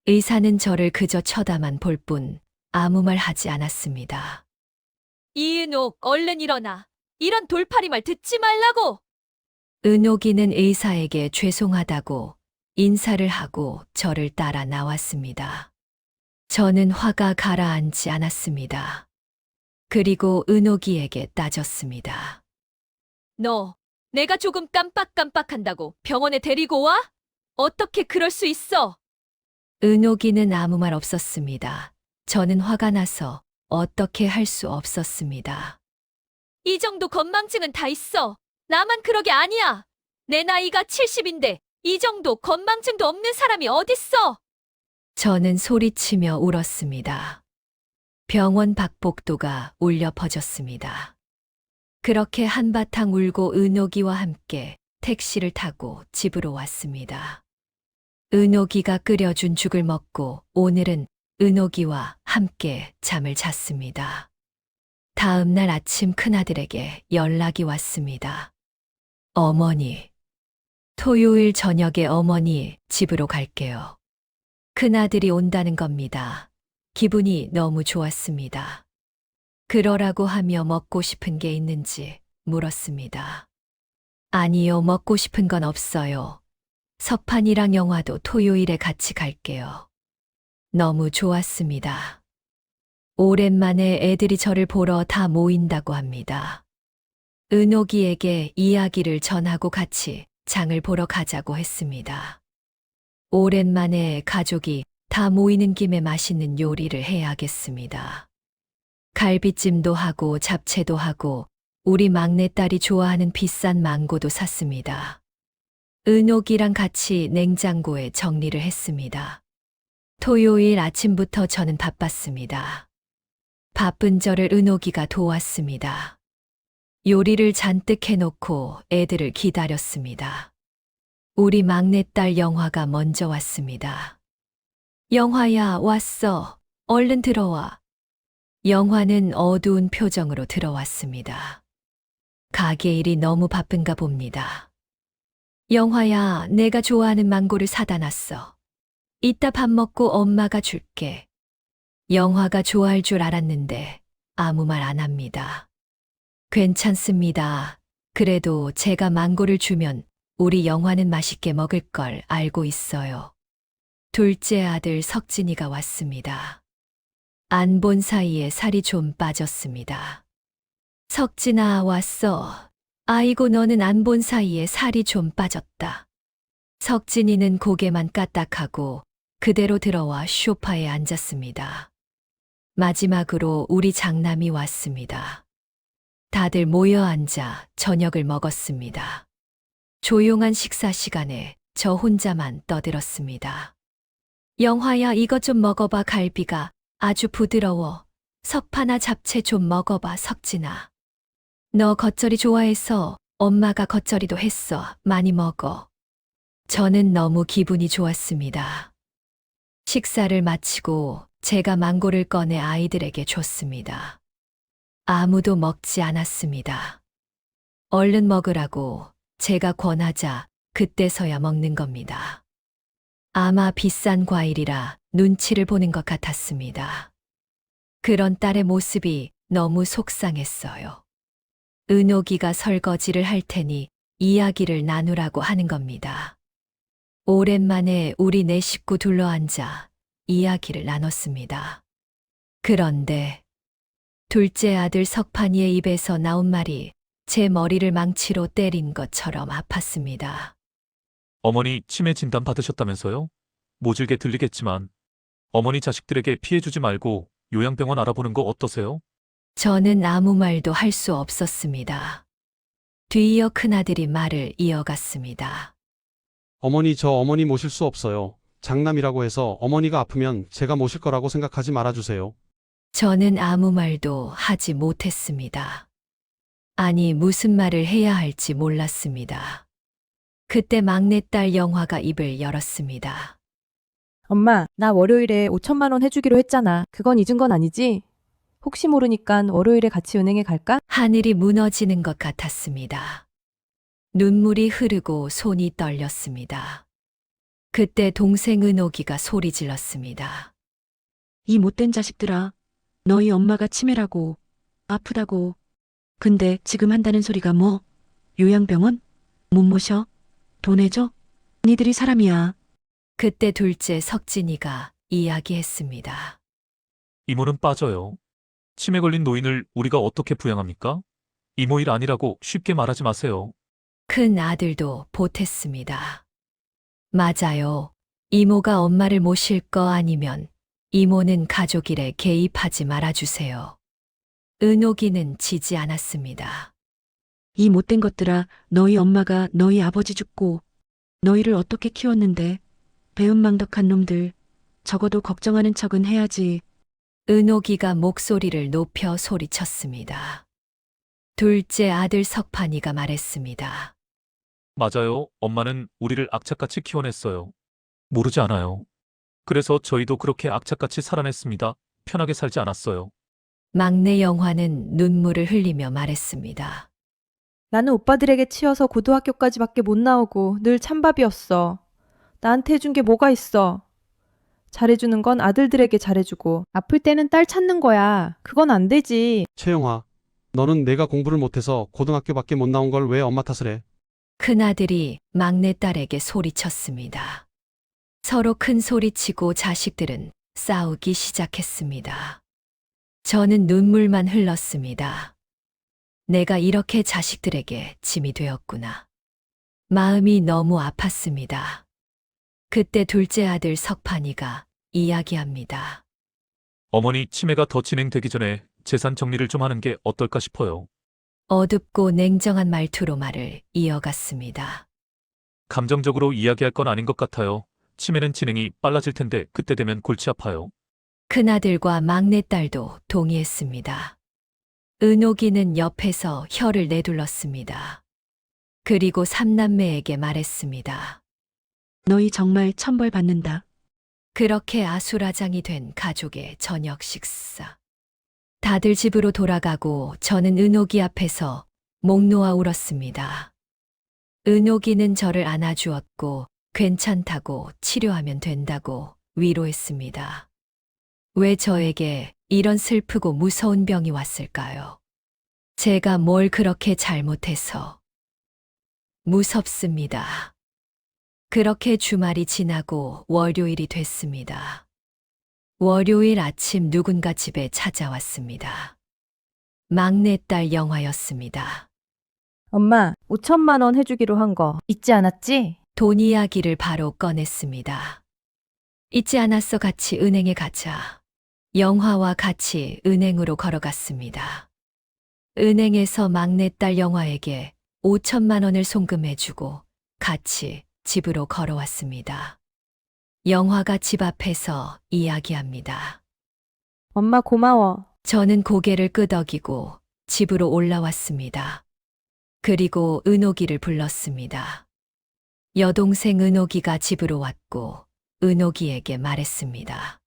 의사는 저를 그저 쳐다만 볼 뿐 아무 말 하지 않았습니다. 이은옥, 얼른 일어나. 이런 돌팔이 말 듣지 말라고. 은옥이는 의사에게 죄송하다고 인사를 하고 저를 따라 나왔습니다. 저는 화가 가라앉지 않았습니다. 그리고 은옥이에게 따졌습니다. 너, 내가 조금 깜빡깜빡한다고 병원에 데리고 와? 어떻게 그럴 수 있어? 은옥이는 아무 말 없었습니다. 저는 화가 나서 어떻게 할 수 없었습니다. 이 정도 건망증은 다 있어. 나만 그러게 아니야. 내 나이가 70인데 이 정도 건망증도 없는 사람이 어딨어? 저는 소리치며 울었습니다. 병원 박복도가 울려 퍼졌습니다. 그렇게 한바탕 울고 은옥이와 함께 택시를 타고 집으로 왔습니다. 은옥이가 끓여준 죽을 먹고 오늘은 은옥이와 함께 잠을 잤습니다. 다음 날 아침 큰아들에게 연락이 왔습니다. 어머니, 토요일 저녁에 어머니 집으로 갈게요. 큰아들이 온다는 겁니다. 기분이 너무 좋았습니다. 그러라고 하며 먹고 싶은 게 있는지 물었습니다. 아니요, 먹고 싶은 건 없어요. 서판이랑 영화도 토요일에 같이 갈게요. 너무 좋았습니다. 오랜만에 애들이 저를 보러 다 모인다고 합니다. 은옥이에게 이야기를 전하고 같이 장을 보러 가자고 했습니다. 오랜만에 가족이 다 모이는 김에 맛있는 요리를 해야겠습니다. 갈비찜도 하고 잡채도 하고 우리 막내딸이 좋아하는 비싼 망고도 샀습니다. 은옥이랑 같이 냉장고에 정리를 했습니다. 토요일 아침부터 저는 바빴습니다. 바쁜 저를 은옥이가 도왔습니다. 요리를 잔뜩 해놓고 애들을 기다렸습니다. 우리 막내딸 영화가 먼저 왔습니다. 영화야, 왔어. 얼른 들어와. 영화는 어두운 표정으로 들어왔습니다. 가게 일이 너무 바쁜가 봅니다. 영화야, 내가 좋아하는 망고를 사다 놨어. 이따 밥 먹고 엄마가 줄게. 영화가 좋아할 줄 알았는데 아무 말 안 합니다. 괜찮습니다. 그래도 제가 망고를 주면 우리 영화는 맛있게 먹을 걸 알고 있어요. 둘째 아들 석진이가 왔습니다. 안 본 사이에 살이 좀 빠졌습니다. 석진아, 왔어. 아이고, 너는 안 본 사이에 살이 좀 빠졌다. 석진이는 고개만 까딱하고 그대로 들어와 소파에 앉았습니다. 마지막으로 우리 장남이 왔습니다. 다들 모여 앉아 저녁을 먹었습니다. 조용한 식사 시간에 저 혼자만 떠들었습니다. 영화야, 이것 좀 먹어봐. 갈비가 아주 부드러워. 석파나 잡채 좀 먹어봐. 석진아. 너 겉절이 좋아해서 엄마가 겉절이도 했어. 많이 먹어. 저는 너무 기분이 좋았습니다. 식사를 마치고 제가 망고를 꺼내 아이들에게 줬습니다. 아무도 먹지 않았습니다. 얼른 먹으라고 제가 권하자 그때서야 먹는 겁니다. 아마 비싼 과일이라 눈치를 보는 것 같았습니다. 그런 딸의 모습이 너무 속상했어요. 은옥이가 설거지를 할 테니 이야기를 나누라고 하는 겁니다. 오랜만에 우리 네 식구 둘러앉아 이야기를 나눴습니다. 그런데 둘째 아들 석판이의 입에서 나온 말이 제 머리를 망치로 때린 것처럼 아팠습니다. 어머니 치매 진단 받으셨다면서요? 모질게 들리겠지만 어머니 자식들에게 피해 주지 말고 요양병원 알아보는 거 어떠세요? 저는 아무 말도 할 수 없었습니다. 뒤이어 큰아들이 말을 이어갔습니다. 어머니, 저 어머니 모실 수 없어요. 장남이라고 해서 어머니가 아프면 제가 모실 거라고 생각하지 말아주세요. 저는 아무 말도 하지 못했습니다. 아니, 무슨 말을 해야 할지 몰랐습니다. 그때 막내딸 영화가 입을 열었습니다. 엄마, 나 월요일에 5천만 원 해주기로 했잖아. 그건 잊은 건 아니지? 혹시 모르니까 월요일에 같이 은행에 갈까? 하늘이 무너지는 것 같았습니다. 눈물이 흐르고 손이 떨렸습니다. 그때 동생 은옥이가 소리 질렀습니다. 이 못된 자식들아. 너희 엄마가 치매라고. 아프다고. 근데 지금 한다는 소리가 뭐? 요양병원? 못 모셔? 돈 해줘? 니들이 사람이야. 그때 둘째 석진이가 이야기했습니다. 이모는 빠져요. 치매 걸린 노인을 우리가 어떻게 부양합니까? 이모 일 아니라고 쉽게 말하지 마세요. 큰 아들도 보탰습니다. 맞아요. 이모가 엄마를 모실 거 아니면 이모는 가족 일에 개입하지 말아주세요. 은옥이는 지지 않았습니다. 이 못된 것들아, 너희 엄마가 너희 아버지 죽고 너희를 어떻게 키웠는데 배은망덕한 놈들. 적어도 걱정하는 척은 해야지. 은옥이가 목소리를 높여 소리쳤습니다. 둘째 아들 석판이가 말했습니다. 맞아요. 엄마는 우리를 악착같이 키워냈어요. 모르지 않아요. 그래서 저희도 그렇게 악착같이 살아냈습니다. 편하게 살지 않았어요. 막내 영화는 눈물을 흘리며 말했습니다. 나는 오빠들에게 치여서 고등학교까지밖에 못 나오고 늘 찬밥이었어. 나한테 해준 게 뭐가 있어. 잘해주는 건 아들들에게 잘해주고 아플 때는 딸 찾는 거야. 그건 안 되지. 최영화, 너는 내가 공부를 못해서 고등학교밖에 못 나온 걸 왜 엄마 탓을 해? 큰아들이 막내딸에게 소리쳤습니다. 서로 큰 소리치고 자식들은 싸우기 시작했습니다. 저는 눈물만 흘렀습니다. 내가 이렇게 자식들에게 짐이 되었구나. 마음이 너무 아팠습니다. 그때 둘째 아들 석판이가 이야기합니다. 어머니 치매가 더 진행되기 전에 재산 정리를 좀 하는 게 어떨까 싶어요. 어둡고 냉정한 말투로 말을 이어갔습니다. 감정적으로 이야기할 건 아닌 것 같아요. 치매는 진행이 빨라질 텐데 그때 되면 골치 아파요. 큰아들과 막내딸도 동의했습니다. 은옥이는 옆에서 혀를 내둘렀습니다. 그리고 삼남매에게 말했습니다. 너희 정말 천벌 받는다. 그렇게 아수라장이 된 가족의 저녁 식사. 다들 집으로 돌아가고 저는 은옥이 앞에서 목 놓아 울었습니다. 은옥이는 저를 안아주었고 괜찮다고 치료하면 된다고 위로했습니다. 왜 저에게 이런 슬프고 무서운 병이 왔을까요? 제가 뭘 그렇게 잘못해서 무섭습니다. 그렇게 주말이 지나고 월요일이 됐습니다. 월요일 아침 누군가 집에 찾아왔습니다. 막내딸 영화였습니다. 엄마, 5천만 원 해주기로 한 거 잊지 않았지? 돈 이야기를 바로 꺼냈습니다. 잊지 않았어. 같이 은행에 가자. 영화와 같이 은행으로 걸어갔습니다. 은행에서 막내딸 영화에게 5천만 원을 송금해주고 같이 집으로 걸어왔습니다. 영화가 집 앞에서 이야기합니다. 엄마 고마워. 저는 고개를 끄덕이고 집으로 올라왔습니다. 그리고 은옥이를 불렀습니다. 여동생 은옥이가 집으로 왔고 은옥이에게 말했습니다.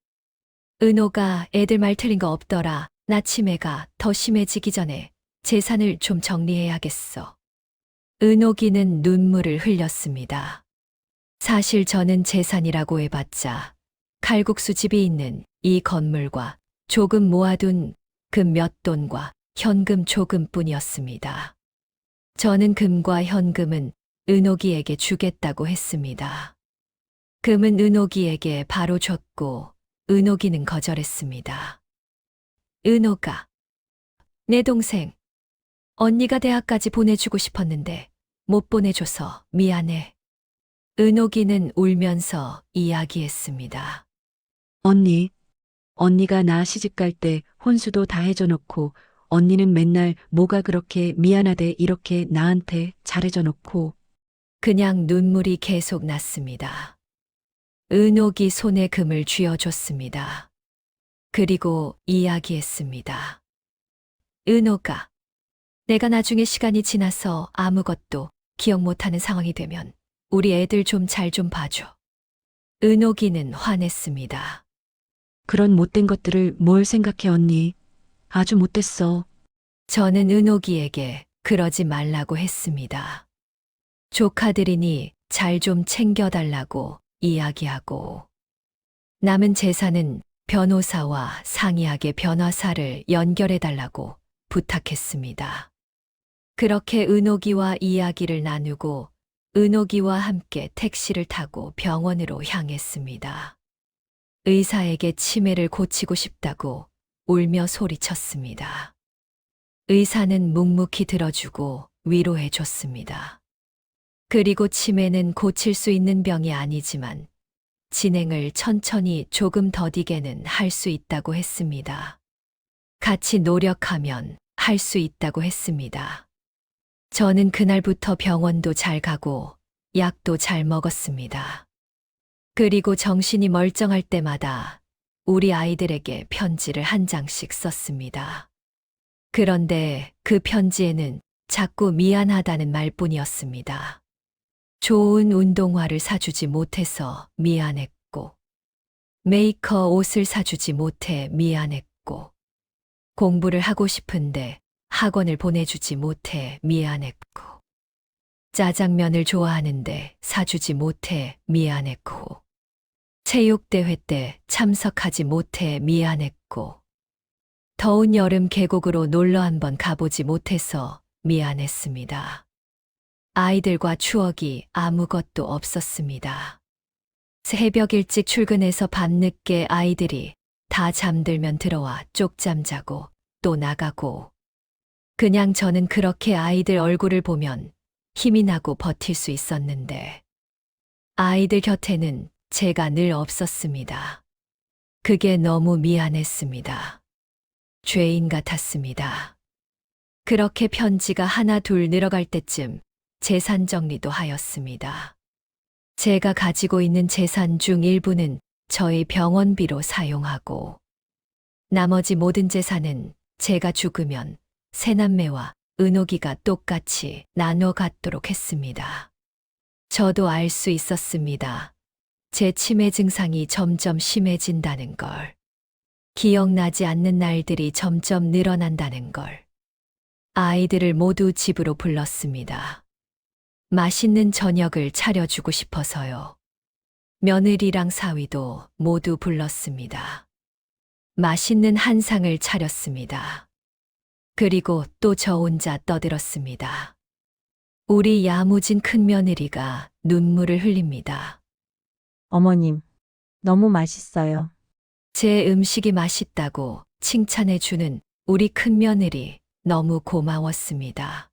은옥아, 애들 말 틀린 거 없더라. 나 치매가 더 심해지기 전에 재산을 좀 정리해야겠어. 은옥이는 눈물을 흘렸습니다. 사실 저는 재산이라고 해봤자 칼국수 집이 있는 이 건물과 조금 모아둔 금 몇 돈과 현금 조금뿐이었습니다. 저는 금과 현금은 은옥이에게 주겠다고 했습니다. 금은 은옥이에게 바로 줬고 은옥이는 거절했습니다. 은옥아, 내 동생, 언니가 대학까지 보내주고 싶었는데 못 보내줘서 미안해. 은옥이는 울면서 이야기했습니다. 언니가 나 시집갈 때 혼수도 다 해줘 놓고 언니는 맨날 뭐가 그렇게 미안하대 이렇게 나한테 잘해줘 놓고. 그냥 눈물이 계속 났습니다. 은옥이 손에 금을 쥐어줬습니다. 그리고 이야기했습니다. 은옥아, 내가 나중에 시간이 지나서 아무것도 기억 못하는 상황이 되면 우리 애들 좀 잘 좀 봐줘. 은옥이는 화냈습니다. 그런 못된 것들을 뭘 생각해 언니. 아주 못됐어. 저는 은옥이에게 그러지 말라고 했습니다. 조카들이니 잘 좀 챙겨달라고 이야기하고 남은 재산은 변호사와 상이하게 변호사를 연결해달라고 부탁했습니다. 그렇게 은옥이와 이야기를 나누고 은옥이와 함께 택시를 타고 병원으로 향했습니다. 의사에게 치매를 고치고 싶다고 울며 소리쳤습니다. 의사는 묵묵히 들어주고 위로해 줬습니다. 그리고 치매는 고칠 수 있는 병이 아니지만 진행을 천천히 조금 더디게는 할 수 있다고 했습니다. 같이 노력하면 할 수 있다고 했습니다. 저는 그날부터 병원도 잘 가고 약도 잘 먹었습니다. 그리고 정신이 멀쩡할 때마다 우리 아이들에게 편지를 한 장씩 썼습니다. 그런데 그 편지에는 자꾸 미안하다는 말뿐이었습니다. 좋은 운동화를 사주지 못해서 미안했고, 메이커 옷을 사주지 못해 미안했고, 공부를 하고 싶은데 학원을 보내주지 못해 미안했고, 짜장면을 좋아하는데 사주지 못해 미안했고, 체육대회 때 참석하지 못해 미안했고, 더운 여름 계곡으로 놀러 한번 가보지 못해서 미안했습니다. 아이들과 추억이 아무것도 없었습니다. 새벽 일찍 출근해서 밤늦게 아이들이 다 잠들면 들어와 쪽잠 자고 또 나가고, 그냥 저는 그렇게 아이들 얼굴을 보면 힘이 나고 버틸 수 있었는데, 아이들 곁에는 제가 늘 없었습니다. 그게 너무 미안했습니다. 죄인 같았습니다. 그렇게 편지가 하나 둘 늘어갈 때쯤 재산 정리도 하였습니다. 제가 가지고 있는 재산 중 일부는 저희 병원비로 사용하고, 나머지 모든 재산은 제가 죽으면 새남매와 은옥이가 똑같이 나눠 갖도록 했습니다. 저도 알 수 있었습니다. 제 치매 증상이 점점 심해진다는 걸. 기억나지 않는 날들이 점점 늘어난다는 걸. 아이들을 모두 집으로 불렀습니다. 맛있는 저녁을 차려주고 싶어서요. 며느리랑 사위도 모두 불렀습니다. 맛있는 한상을 차렸습니다. 그리고 또 저 혼자 떠들었습니다. 우리 야무진 큰며느리가 눈물을 흘립니다. 어머님, 너무 맛있어요. 제 음식이 맛있다고 칭찬해주는 우리 큰며느리 너무 고마웠습니다.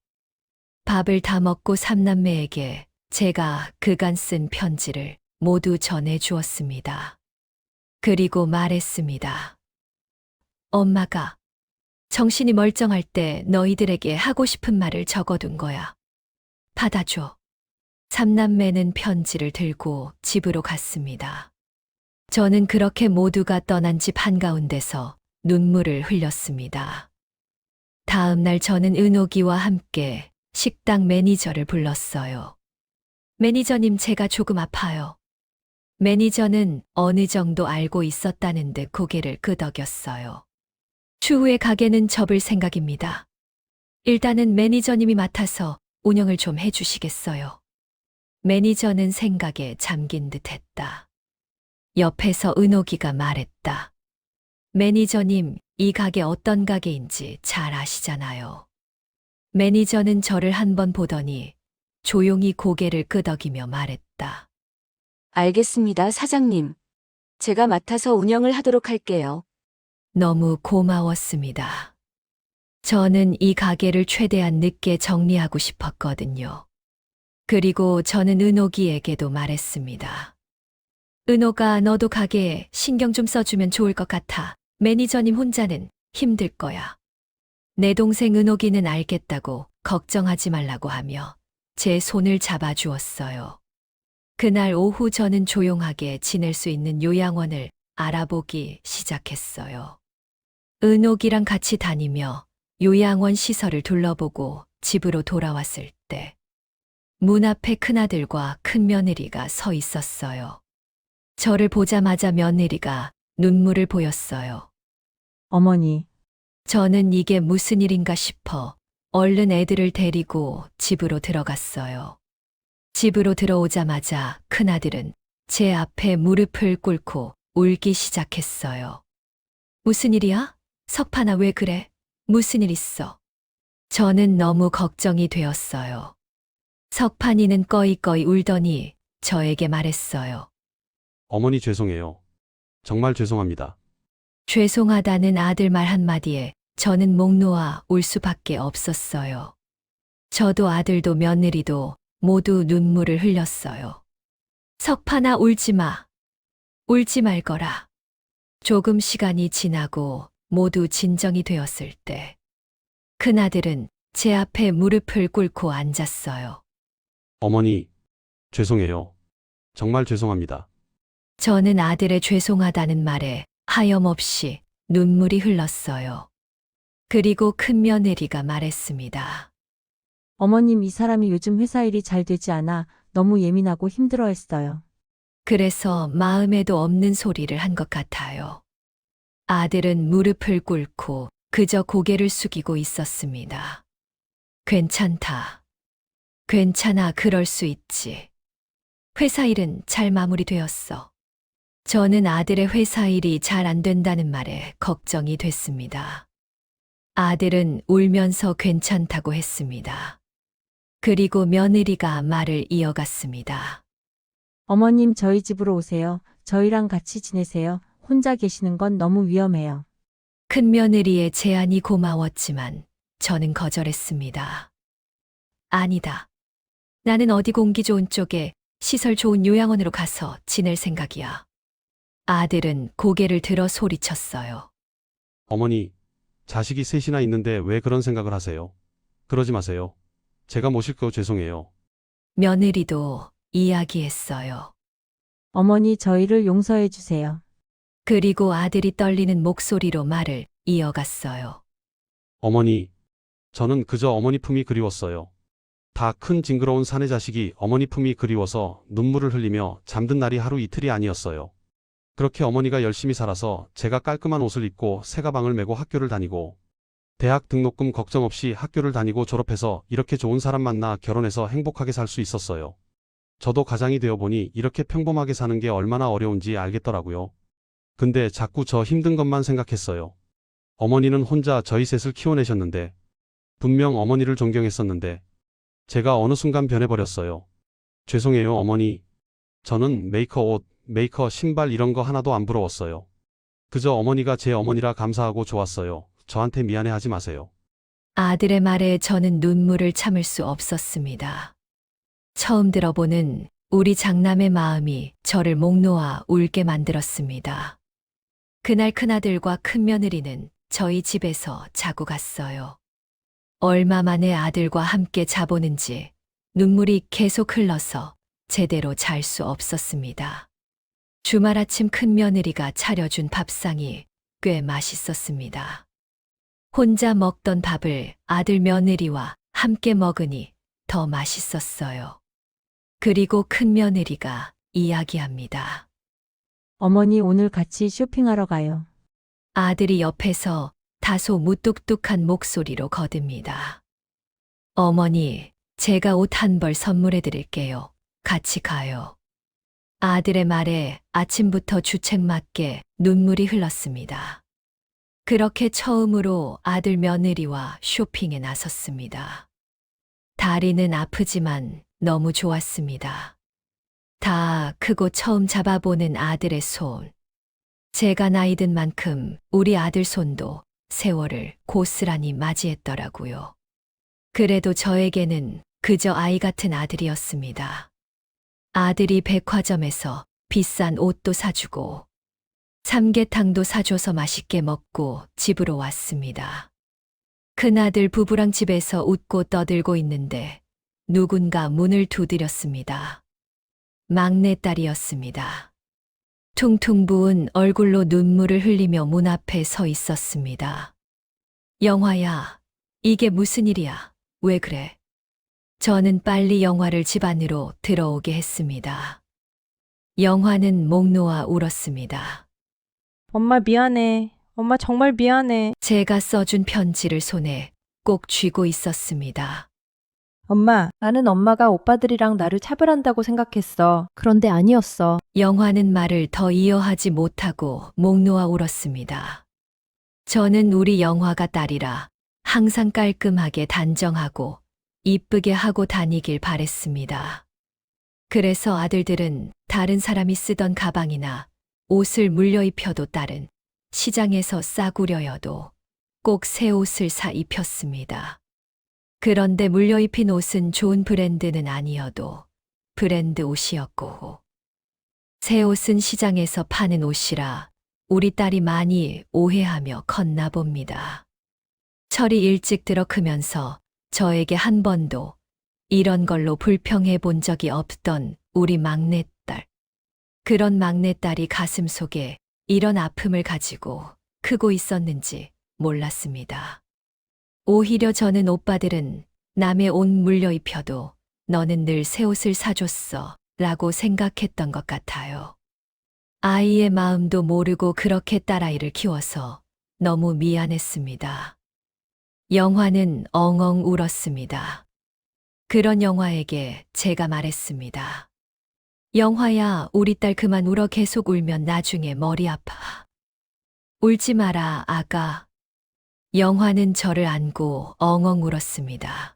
밥을 다 먹고 삼남매에게 제가 그간 쓴 편지를 모두 전해주었습니다. 그리고 말했습니다. 엄마가 정신이 멀쩡할 때 너희들에게 하고 싶은 말을 적어둔 거야. 받아줘. 삼남매는 편지를 들고 집으로 갔습니다. 저는 그렇게 모두가 떠난 집 한가운데서 눈물을 흘렸습니다. 다음 날 저는 은옥이와 함께 식당 매니저를 불렀어요. 매니저님, 제가 조금 아파요. 매니저는 어느 정도 알고 있었다는 듯 고개를 끄덕였어요. 추후에 가게는 접을 생각입니다. 일단은 매니저님이 맡아서 운영을 좀 해주시겠어요. 매니저는 생각에 잠긴 듯 했다. 옆에서 은옥이가 말했다. 매니저님, 이 가게 어떤 가게인지 잘 아시잖아요. 매니저는 저를 한번 보더니 조용히 고개를 끄덕이며 말했다. 알겠습니다, 사장님. 제가 맡아서 운영을 하도록 할게요. 너무 고마웠습니다. 저는 이 가게를 최대한 늦게 정리하고 싶었거든요. 그리고 저는 은옥이에게도 말했습니다. 은옥아, 너도 가게에 신경 좀 써주면 좋을 것 같아. 매니저님 혼자는 힘들 거야. 내 동생 은옥이는 알겠다고 걱정하지 말라고 하며 제 손을 잡아주었어요. 그날 오후 저는 조용하게 지낼 수 있는 요양원을 알아보기 시작했어요. 은옥이랑 같이 다니며 요양원 시설을 둘러보고 집으로 돌아왔을 때 문 앞에 큰아들과 큰며느리가 서 있었어요. 저를 보자마자 며느리가 눈물을 보였어요. 어머니, 저는 이게 무슨 일인가 싶어 얼른 애들을 데리고 집으로 들어갔어요. 집으로 들어오자마자 큰아들은 제 앞에 무릎을 꿇고 울기 시작했어요. 무슨 일이야? 석판아, 왜 그래? 무슨 일 있어? 저는 너무 걱정이 되었어요. 석판이는 꺼이꺼이 울더니 저에게 말했어요. 어머니 죄송해요. 정말 죄송합니다. 죄송하다는 아들 말 한마디에 저는 목 놓아 울 수밖에 없었어요. 저도 아들도 며느리도 모두 눈물을 흘렸어요. 석판아, 울지 마. 울지 말 거라. 조금 시간이 지나고 모두 진정이 되었을 때 큰아들은 제 앞에 무릎을 꿇고 앉았어요. 어머니, 죄송해요. 정말 죄송합니다. 저는 아들의 죄송하다는 말에 하염없이 눈물이 흘렀어요. 그리고 큰며느리가 말했습니다. 어머님, 이 사람이 요즘 회사 일이 잘 되지 않아 너무 예민하고 힘들어했어요. 그래서 마음에도 없는 소리를 한 것 같아요. 아들은 무릎을 꿇고 그저 고개를 숙이고 있었습니다. 괜찮다. 괜찮아, 그럴 수 있지. 회사 일은 잘 마무리되었어. 저는 아들의 회사 일이 잘 안 된다는 말에 걱정이 됐습니다. 아들은 울면서 괜찮다고 했습니다. 그리고 며느리가 말을 이어갔습니다. 어머님, 저희 집으로 오세요. 저희랑 같이 지내세요. 혼자 계시는 건 너무 위험해요. 큰며느리의 제안이 고마웠지만 저는 거절했습니다. 아니다. 나는 어디 공기 좋은 쪽에 시설 좋은 요양원으로 가서 지낼 생각이야. 아들은 고개를 들어 소리쳤어요. 어머니, 자식이 셋이나 있는데 왜 그런 생각을 하세요? 그러지 마세요. 제가 모실 거 죄송해요. 며느리도 이야기했어요. 어머니, 저희를 용서해 주세요. 그리고 아들이 떨리는 목소리로 말을 이어갔어요. 어머니, 저는 그저 어머니 품이 그리웠어요. 다 큰 징그러운 사내 자식이 어머니 품이 그리워서 눈물을 흘리며 잠든 날이 하루 이틀이 아니었어요. 그렇게 어머니가 열심히 살아서 제가 깔끔한 옷을 입고 새 가방을 메고 학교를 다니고 대학 등록금 걱정 없이 학교를 다니고 졸업해서 이렇게 좋은 사람 만나 결혼해서 행복하게 살 수 있었어요. 저도 가장이 되어 보니 이렇게 평범하게 사는 게 얼마나 어려운지 알겠더라고요. 근데 자꾸 저 힘든 것만 생각했어요. 어머니는 혼자 저희 셋을 키워내셨는데 분명 어머니를 존경했었는데 제가 어느 순간 변해버렸어요. 죄송해요, 어머니. 저는 메이커 옷, 메이커 신발 이런 거 하나도 안 부러웠어요. 그저 어머니가 제 어머니라 감사하고 좋았어요. 저한테 미안해하지 마세요. 아들의 말에 저는 눈물을 참을 수 없었습니다. 처음 들어보는 우리 장남의 마음이 저를 목 놓아 울게 만들었습니다. 그날 큰아들과 큰며느리는 저희 집에서 자고 갔어요. 얼마 만에 아들과 함께 자보는지 눈물이 계속 흘러서 제대로 잘 수 없었습니다. 주말 아침 큰며느리가 차려준 밥상이 꽤 맛있었습니다. 혼자 먹던 밥을 아들 며느리와 함께 먹으니 더 맛있었어요. 그리고 큰며느리가 이야기합니다. 어머니, 오늘 같이 쇼핑하러 가요. 아들이 옆에서 다소 무뚝뚝한 목소리로 거듭니다. 어머니, 제가 옷 한 벌 선물해 드릴게요. 같이 가요. 아들의 말에 아침부터 주책맞게 눈물이 흘렀습니다. 그렇게 처음으로 아들 며느리와 쇼핑에 나섰습니다. 다리는 아프지만 너무 좋았습니다. 다 크고 처음 잡아보는 아들의 손. 제가 나이 든 만큼 우리 아들 손도 세월을 고스란히 맞이했더라고요. 그래도 저에게는 그저 아이 같은 아들이었습니다. 아들이 백화점에서 비싼 옷도 사주고 삼계탕도 사줘서 맛있게 먹고 집으로 왔습니다. 큰아들 부부랑 집에서 웃고 떠들고 있는데 누군가 문을 두드렸습니다. 막내딸이었습니다. 퉁퉁 부은 얼굴로 눈물을 흘리며 문 앞에 서 있었습니다. 영화야, 이게 무슨 일이야? 왜 그래? 저는 빨리 영화를 집 안으로 들어오게 했습니다. 영화는 목 놓아 울었습니다. 엄마 미안해. 엄마 정말 미안해. 제가 써준 편지를 손에 꼭 쥐고 있었습니다. 엄마, 나는 엄마가 오빠들이랑 나를 차별한다고 생각했어. 그런데 아니었어. 영화는 말을 더 이어하지 못하고 목 놓아 울었습니다. 저는 우리 영화가 딸이라 항상 깔끔하게 단정하고 이쁘게 하고 다니길 바랬습니다. 그래서 아들들은 다른 사람이 쓰던 가방이나 옷을 물려 입혀도 딸은 시장에서 싸구려여도 꼭 새 옷을 사 입혔습니다. 그런데 물려입힌 옷은 좋은 브랜드는 아니어도 브랜드 옷이었고, 새 옷은 시장에서 파는 옷이라 우리 딸이 많이 오해하며 컸나 봅니다. 철이 일찍 들어 크면서 저에게 한 번도 이런 걸로 불평해 본 적이 없던 우리 막내딸. 그런 막내딸이 가슴 속에 이런 아픔을 가지고 크고 있었는지 몰랐습니다. 오히려 저는 오빠들은 남의 옷 물려 입혀도 너는 늘 새 옷을 사줬어 라고 생각했던 것 같아요. 아이의 마음도 모르고 그렇게 딸아이를 키워서 너무 미안했습니다. 영화는 엉엉 울었습니다. 그런 영화에게 제가 말했습니다. 영화야, 우리 딸 그만 울어. 계속 울면 나중에 머리 아파. 울지 마라, 아가. 영화는 저를 안고 엉엉 울었습니다.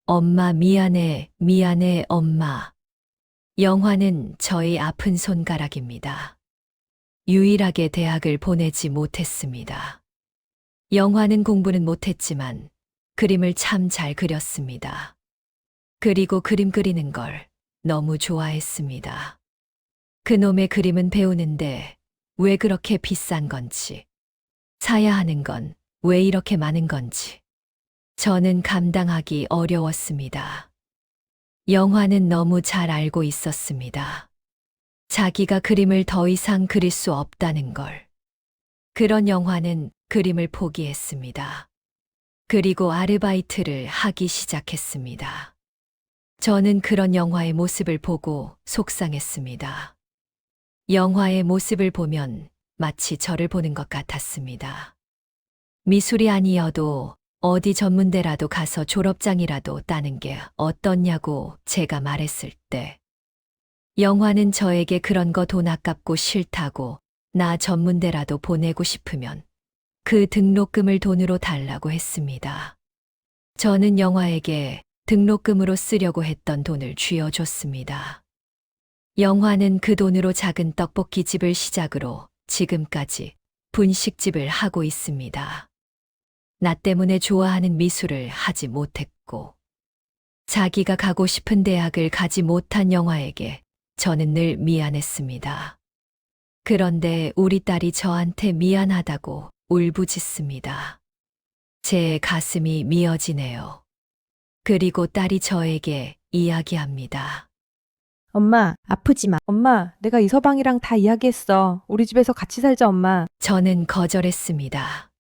엄마 미안해, 미안해, 엄마. 영화는 저의 아픈 손가락입니다. 유일하게 대학을 보내지 못했습니다. 영화는 공부는 못했지만 그림을 참 잘 그렸습니다. 그리고 그림 그리는 걸 너무 좋아했습니다. 그놈의 그림은 배우는데 왜 그렇게 비싼 건지, 사야 하는 건 왜 이렇게 많은 건지 저는 감당하기 어려웠습니다. 영화는 너무 잘 알고 있었습니다. 자기가 그림을 더 이상 그릴 수 없다는 걸. 그런 영화는 그림을 포기했습니다. 그리고 아르바이트를 하기 시작했습니다. 저는 그런 영화의 모습을 보고 속상했습니다. 영화의 모습을 보면 마치 저를 보는 것 같았습니다. 미술이 아니어도 어디 전문대라도 가서 졸업장이라도 따는 게 어떻냐고 제가 말했을 때, 영화는 저에게 그런 거 돈 아깝고 싫다고, 나 전문대라도 보내고 싶으면 그 등록금을 돈으로 달라고 했습니다. 저는 영화에게 등록금으로 쓰려고 했던 돈을 쥐어줬습니다. 영화는 그 돈으로 작은 떡볶이집을 시작으로 지금까지 분식집을 하고 있습니다. 나 때문에 좋아하는 미술을 하지 못했고, 자기가 가고 싶은 대학을 가지 못한 영화에게 저는 늘 미안했습니다. 그런데 우리 딸이 저한테 미안하다고 울부짖습니다. 제 가슴이 미어지네요. 그리고 딸이 저에게 이야기합니다. 엄마, 아프지 마. 엄마, 내가 이서방이랑 다 이야기했어. 우리 집에서 같이 살자, 엄마. 저는 거절했습니다.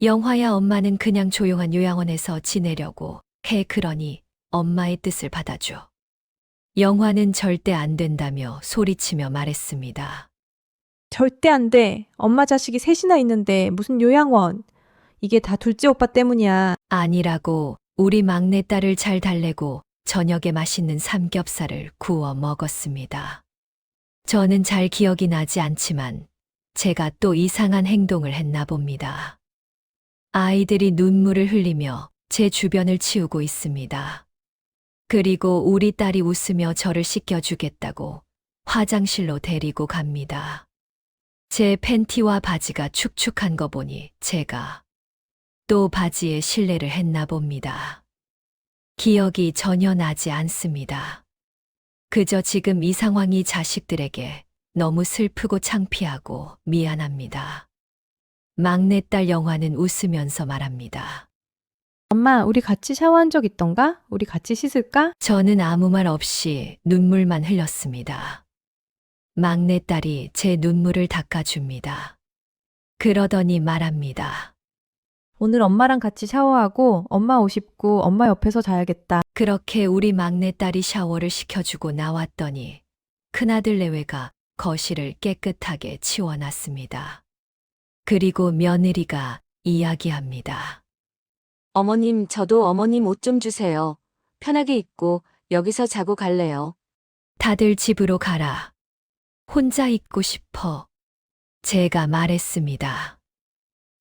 영화야, 엄마는 그냥 조용한 요양원에서 지내려고 해. 그러니 엄마의 뜻을 받아줘. 영화는 절대 안 된다며 소리치며 말했습니다. 절대 안 돼. 엄마 자식이 셋이나 있는데 무슨 요양원. 이게 다 둘째 오빠 때문이야. 아니라고 우리 막내딸을 잘 달래고 저녁에 맛있는 삼겹살을 구워 먹었습니다. 저는 잘 기억이 나지 않지만 제가 또 이상한 행동을 했나 봅니다. 아이들이 눈물을 흘리며 제 주변을 치우고 있습니다. 그리고 우리 딸이 웃으며 저를 씻겨주겠다고 화장실로 데리고 갑니다. 제 팬티와 바지가 축축한 거 보니 제가 또 바지에 실례를 했나 봅니다. 기억이 전혀 나지 않습니다. 그저 지금 이 상황이 자식들에게 너무 슬프고 창피하고 미안합니다. 막내딸 영화는 웃으면서 말합니다. 엄마, 우리 같이 샤워한 적 있던가? 우리 같이 씻을까? 저는 아무 말 없이 눈물만 흘렸습니다. 막내딸이 제 눈물을 닦아줍니다. 그러더니 말합니다. 오늘 엄마랑 같이 샤워하고 엄마 옷 입고 엄마 옆에서 자야겠다. 그렇게 우리 막내딸이 샤워를 시켜주고 나왔더니 큰아들 내외가 거실을 깨끗하게 치워놨습니다. 그리고 며느리가 이야기합니다. 어머님, 저도 어머님 옷 좀 주세요. 편하게 입고 여기서 자고 갈래요. 다들 집으로 가라. 혼자 있고 싶어. 제가 말했습니다.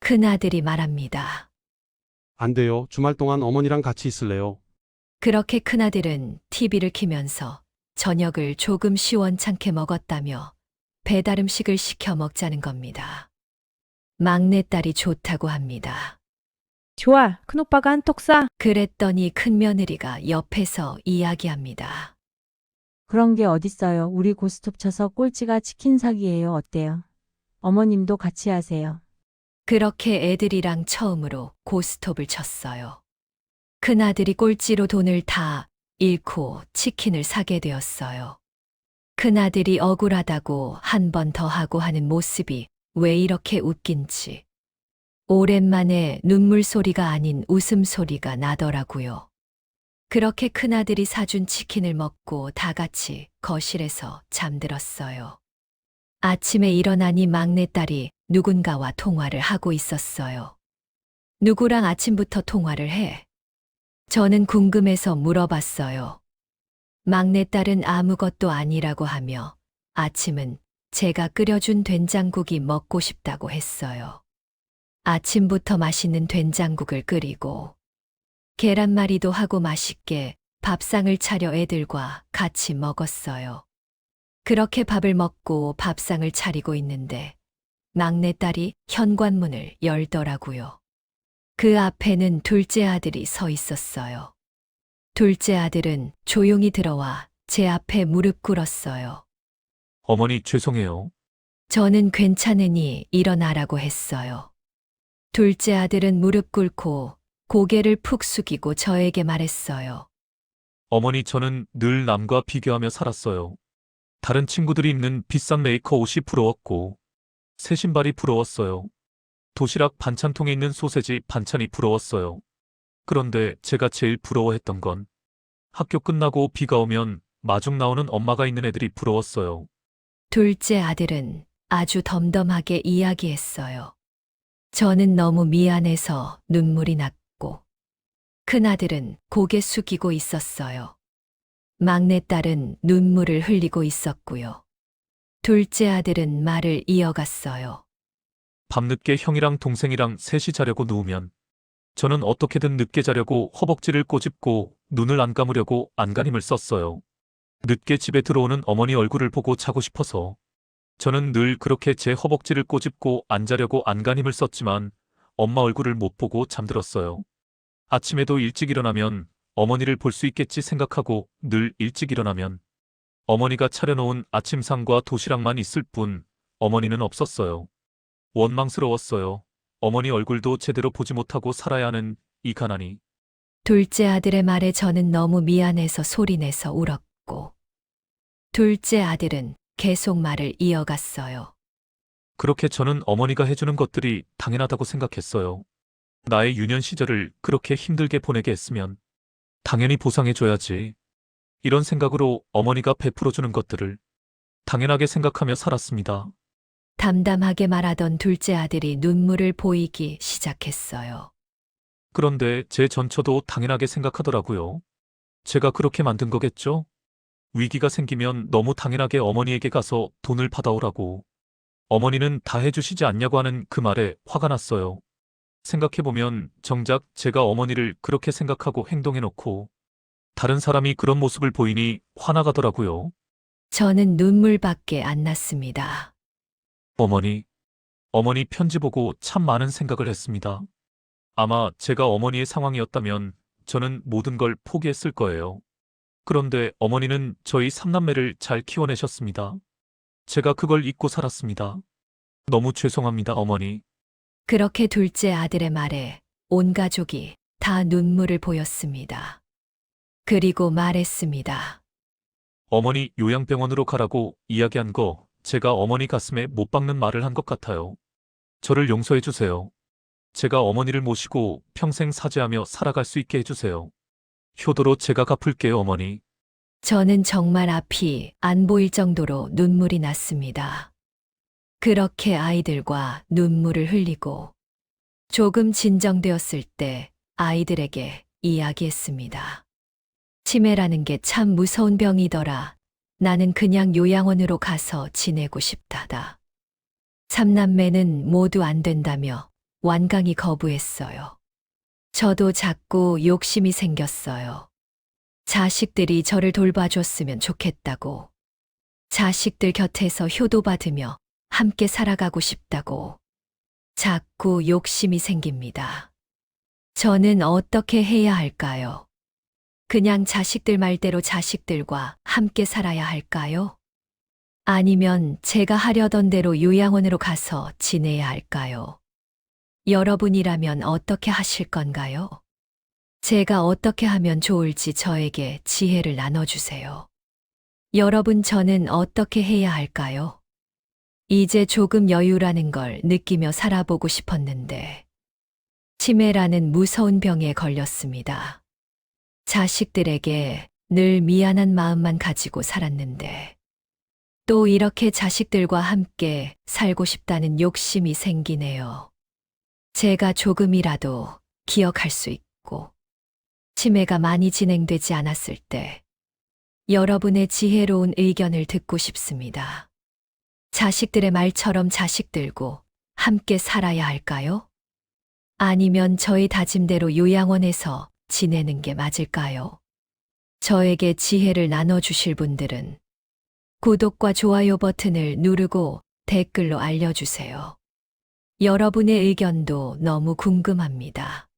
큰아들이 말합니다. 안 돼요. 주말 동안 어머니랑 같이 있을래요. 그렇게 큰아들은 TV를 켜면서 저녁을 조금 시원찮게 먹었다며 배달 음식을 시켜 먹자는 겁니다. 막내딸이 좋다고 합니다. 좋아, 큰오빠가 한턱 쏴. 그랬더니 큰며느리가 옆에서 이야기합니다. 그런 게 어딨어요. 우리 고스톱 쳐서 꼴찌가 치킨 사기예요. 어때요? 어머님도 같이 하세요. 그렇게 애들이랑 처음으로 고스톱을 쳤어요. 큰아들이 꼴찌로 돈을 다 잃고 치킨을 사게 되었어요. 큰아들이 억울하다고 한 번 더 하고 하는 모습이 왜 이렇게 웃긴지. 오랜만에 눈물 소리가 아닌 웃음 소리가 나더라고요. 그렇게 큰아들이 사준 치킨을 먹고 다 같이 거실에서 잠들었어요. 아침에 일어나니 막내딸이 누군가와 통화를 하고 있었어요. 누구랑 아침부터 통화를 해? 저는 궁금해서 물어봤어요. 막내딸은 아무것도 아니라고 하며 아침은 제가 끓여준 된장국이 먹고 싶다고 했어요. 아침부터 맛있는 된장국을 끓이고 계란말이도 하고 맛있게 밥상을 차려 애들과 같이 먹었어요. 그렇게 밥을 먹고 밥상을 차리고 있는데 막내딸이 현관문을 열더라고요. 그 앞에는 둘째 아들이 서 있었어요. 둘째 아들은 조용히 들어와 제 앞에 무릎 꿇었어요. 어머니 죄송해요. 저는 괜찮으니 일어나라고 했어요. 둘째 아들은 무릎 꿇고 고개를 푹 숙이고 저에게 말했어요. 어머니 저는 늘 남과 비교하며 살았어요. 다른 친구들이 입는 비싼 메이커 옷이 부러웠고 새 신발이 부러웠어요. 도시락 반찬통에 있는 소세지 반찬이 부러웠어요. 그런데 제가 제일 부러워했던 건 학교 끝나고 비가 오면 마중 나오는 엄마가 있는 애들이 부러웠어요. 둘째 아들은 아주 덤덤하게 이야기했어요. 저는 너무 미안해서 눈물이 났고, 큰아들은 고개 숙이고 있었어요. 막내딸은 눈물을 흘리고 있었고요. 둘째 아들은 말을 이어갔어요. 밤늦게 형이랑 동생이랑 셋이 자려고 누우면 저는 어떻게든 늦게 자려고 허벅지를 꼬집고 눈을 안 감으려고 안간힘을 썼어요. 늦게 집에 들어오는 어머니 얼굴을 보고 자고 싶어서 저는 늘 그렇게 제 허벅지를 꼬집고 안 자려고 안간힘을 썼지만 엄마 얼굴을 못 보고 잠들었어요. 아침에도 일찍 일어나면 어머니를 볼 수 있겠지 생각하고 늘 일찍 일어나면 어머니가 차려놓은 아침상과 도시락만 있을 뿐 어머니는 없었어요. 원망스러웠어요. 어머니 얼굴도 제대로 보지 못하고 살아야 하는 이 가난이. 둘째 아들의 말에 저는 너무 미안해서 소리내서 울었고, 둘째 아들은 계속 말을 이어갔어요. 그렇게 저는 어머니가 해주는 것들이 당연하다고 생각했어요. 나의 유년 시절을 그렇게 힘들게 보내게 했으면 당연히 보상해줘야지. 이런 생각으로 어머니가 베풀어주는 것들을 당연하게 생각하며 살았습니다. 담담하게 말하던 둘째 아들이 눈물을 보이기 시작했어요. 그런데 제 전처도 당연하게 생각하더라고요. 제가 그렇게 만든 거겠죠? 위기가 생기면 너무 당연하게 어머니에게 가서 돈을 받아오라고. 어머니는 다 해주시지 않냐고 하는 그 말에 화가 났어요. 생각해보면 정작 제가 어머니를 그렇게 생각하고 행동해놓고 다른 사람이 그런 모습을 보이니 화나가더라고요. 저는 눈물밖에 안 났습니다. 어머니 편지 보고 참 많은 생각을 했습니다. 아마 제가 어머니의 상황이었다면 저는 모든 걸 포기했을 거예요. 그런데 어머니는 저희 삼남매를 잘 키워내셨습니다. 제가 그걸 잊고 살았습니다. 너무 죄송합니다, 어머니. 그렇게 둘째 아들의 말에 온 가족이 다 눈물을 보였습니다. 그리고 말했습니다. 어머니 요양병원으로 가라고 이야기한 거 제가 어머니 가슴에 못 박는 말을 한 것 같아요. 저를 용서해 주세요. 제가 어머니를 모시고 평생 사죄하며 살아갈 수 있게 해주세요. 효도로 제가 갚을게요, 어머니. 저는 정말 앞이 안 보일 정도로 눈물이 났습니다. 그렇게 아이들과 눈물을 흘리고 조금 진정되었을 때 아이들에게 이야기했습니다. 치매라는 게 참 무서운 병이더라. 나는 그냥 요양원으로 가서 지내고 싶다다. 삼남매는 모두 안 된다며 완강히 거부했어요. 저도 자꾸 욕심이 생겼어요. 자식들이 저를 돌봐줬으면 좋겠다고. 자식들 곁에서 효도받으며 함께 살아가고 싶다고. 자꾸 욕심이 생깁니다. 저는 어떻게 해야 할까요? 그냥 자식들 말대로 자식들과 함께 살아야 할까요? 아니면 제가 하려던 대로 요양원으로 가서 지내야 할까요? 여러분이라면 어떻게 하실 건가요? 제가 어떻게 하면 좋을지 저에게 지혜를 나눠주세요. 여러분, 저는 어떻게 해야 할까요? 이제 조금 여유라는 걸 느끼며 살아보고 싶었는데, 치매라는 무서운 병에 걸렸습니다. 자식들에게 늘 미안한 마음만 가지고 살았는데, 또 이렇게 자식들과 함께 살고 싶다는 욕심이 생기네요. 제가 조금이라도 기억할 수 있고, 치매가 많이 진행되지 않았을 때, 여러분의 지혜로운 의견을 듣고 싶습니다. 자식들의 말처럼 자식들고 함께 살아야 할까요? 아니면 저희 다짐대로 요양원에서 지내는 게 맞을까요? 저에게 지혜를 나눠주실 분들은 구독과 좋아요 버튼을 누르고 댓글로 알려주세요. 여러분의 의견도 너무 궁금합니다.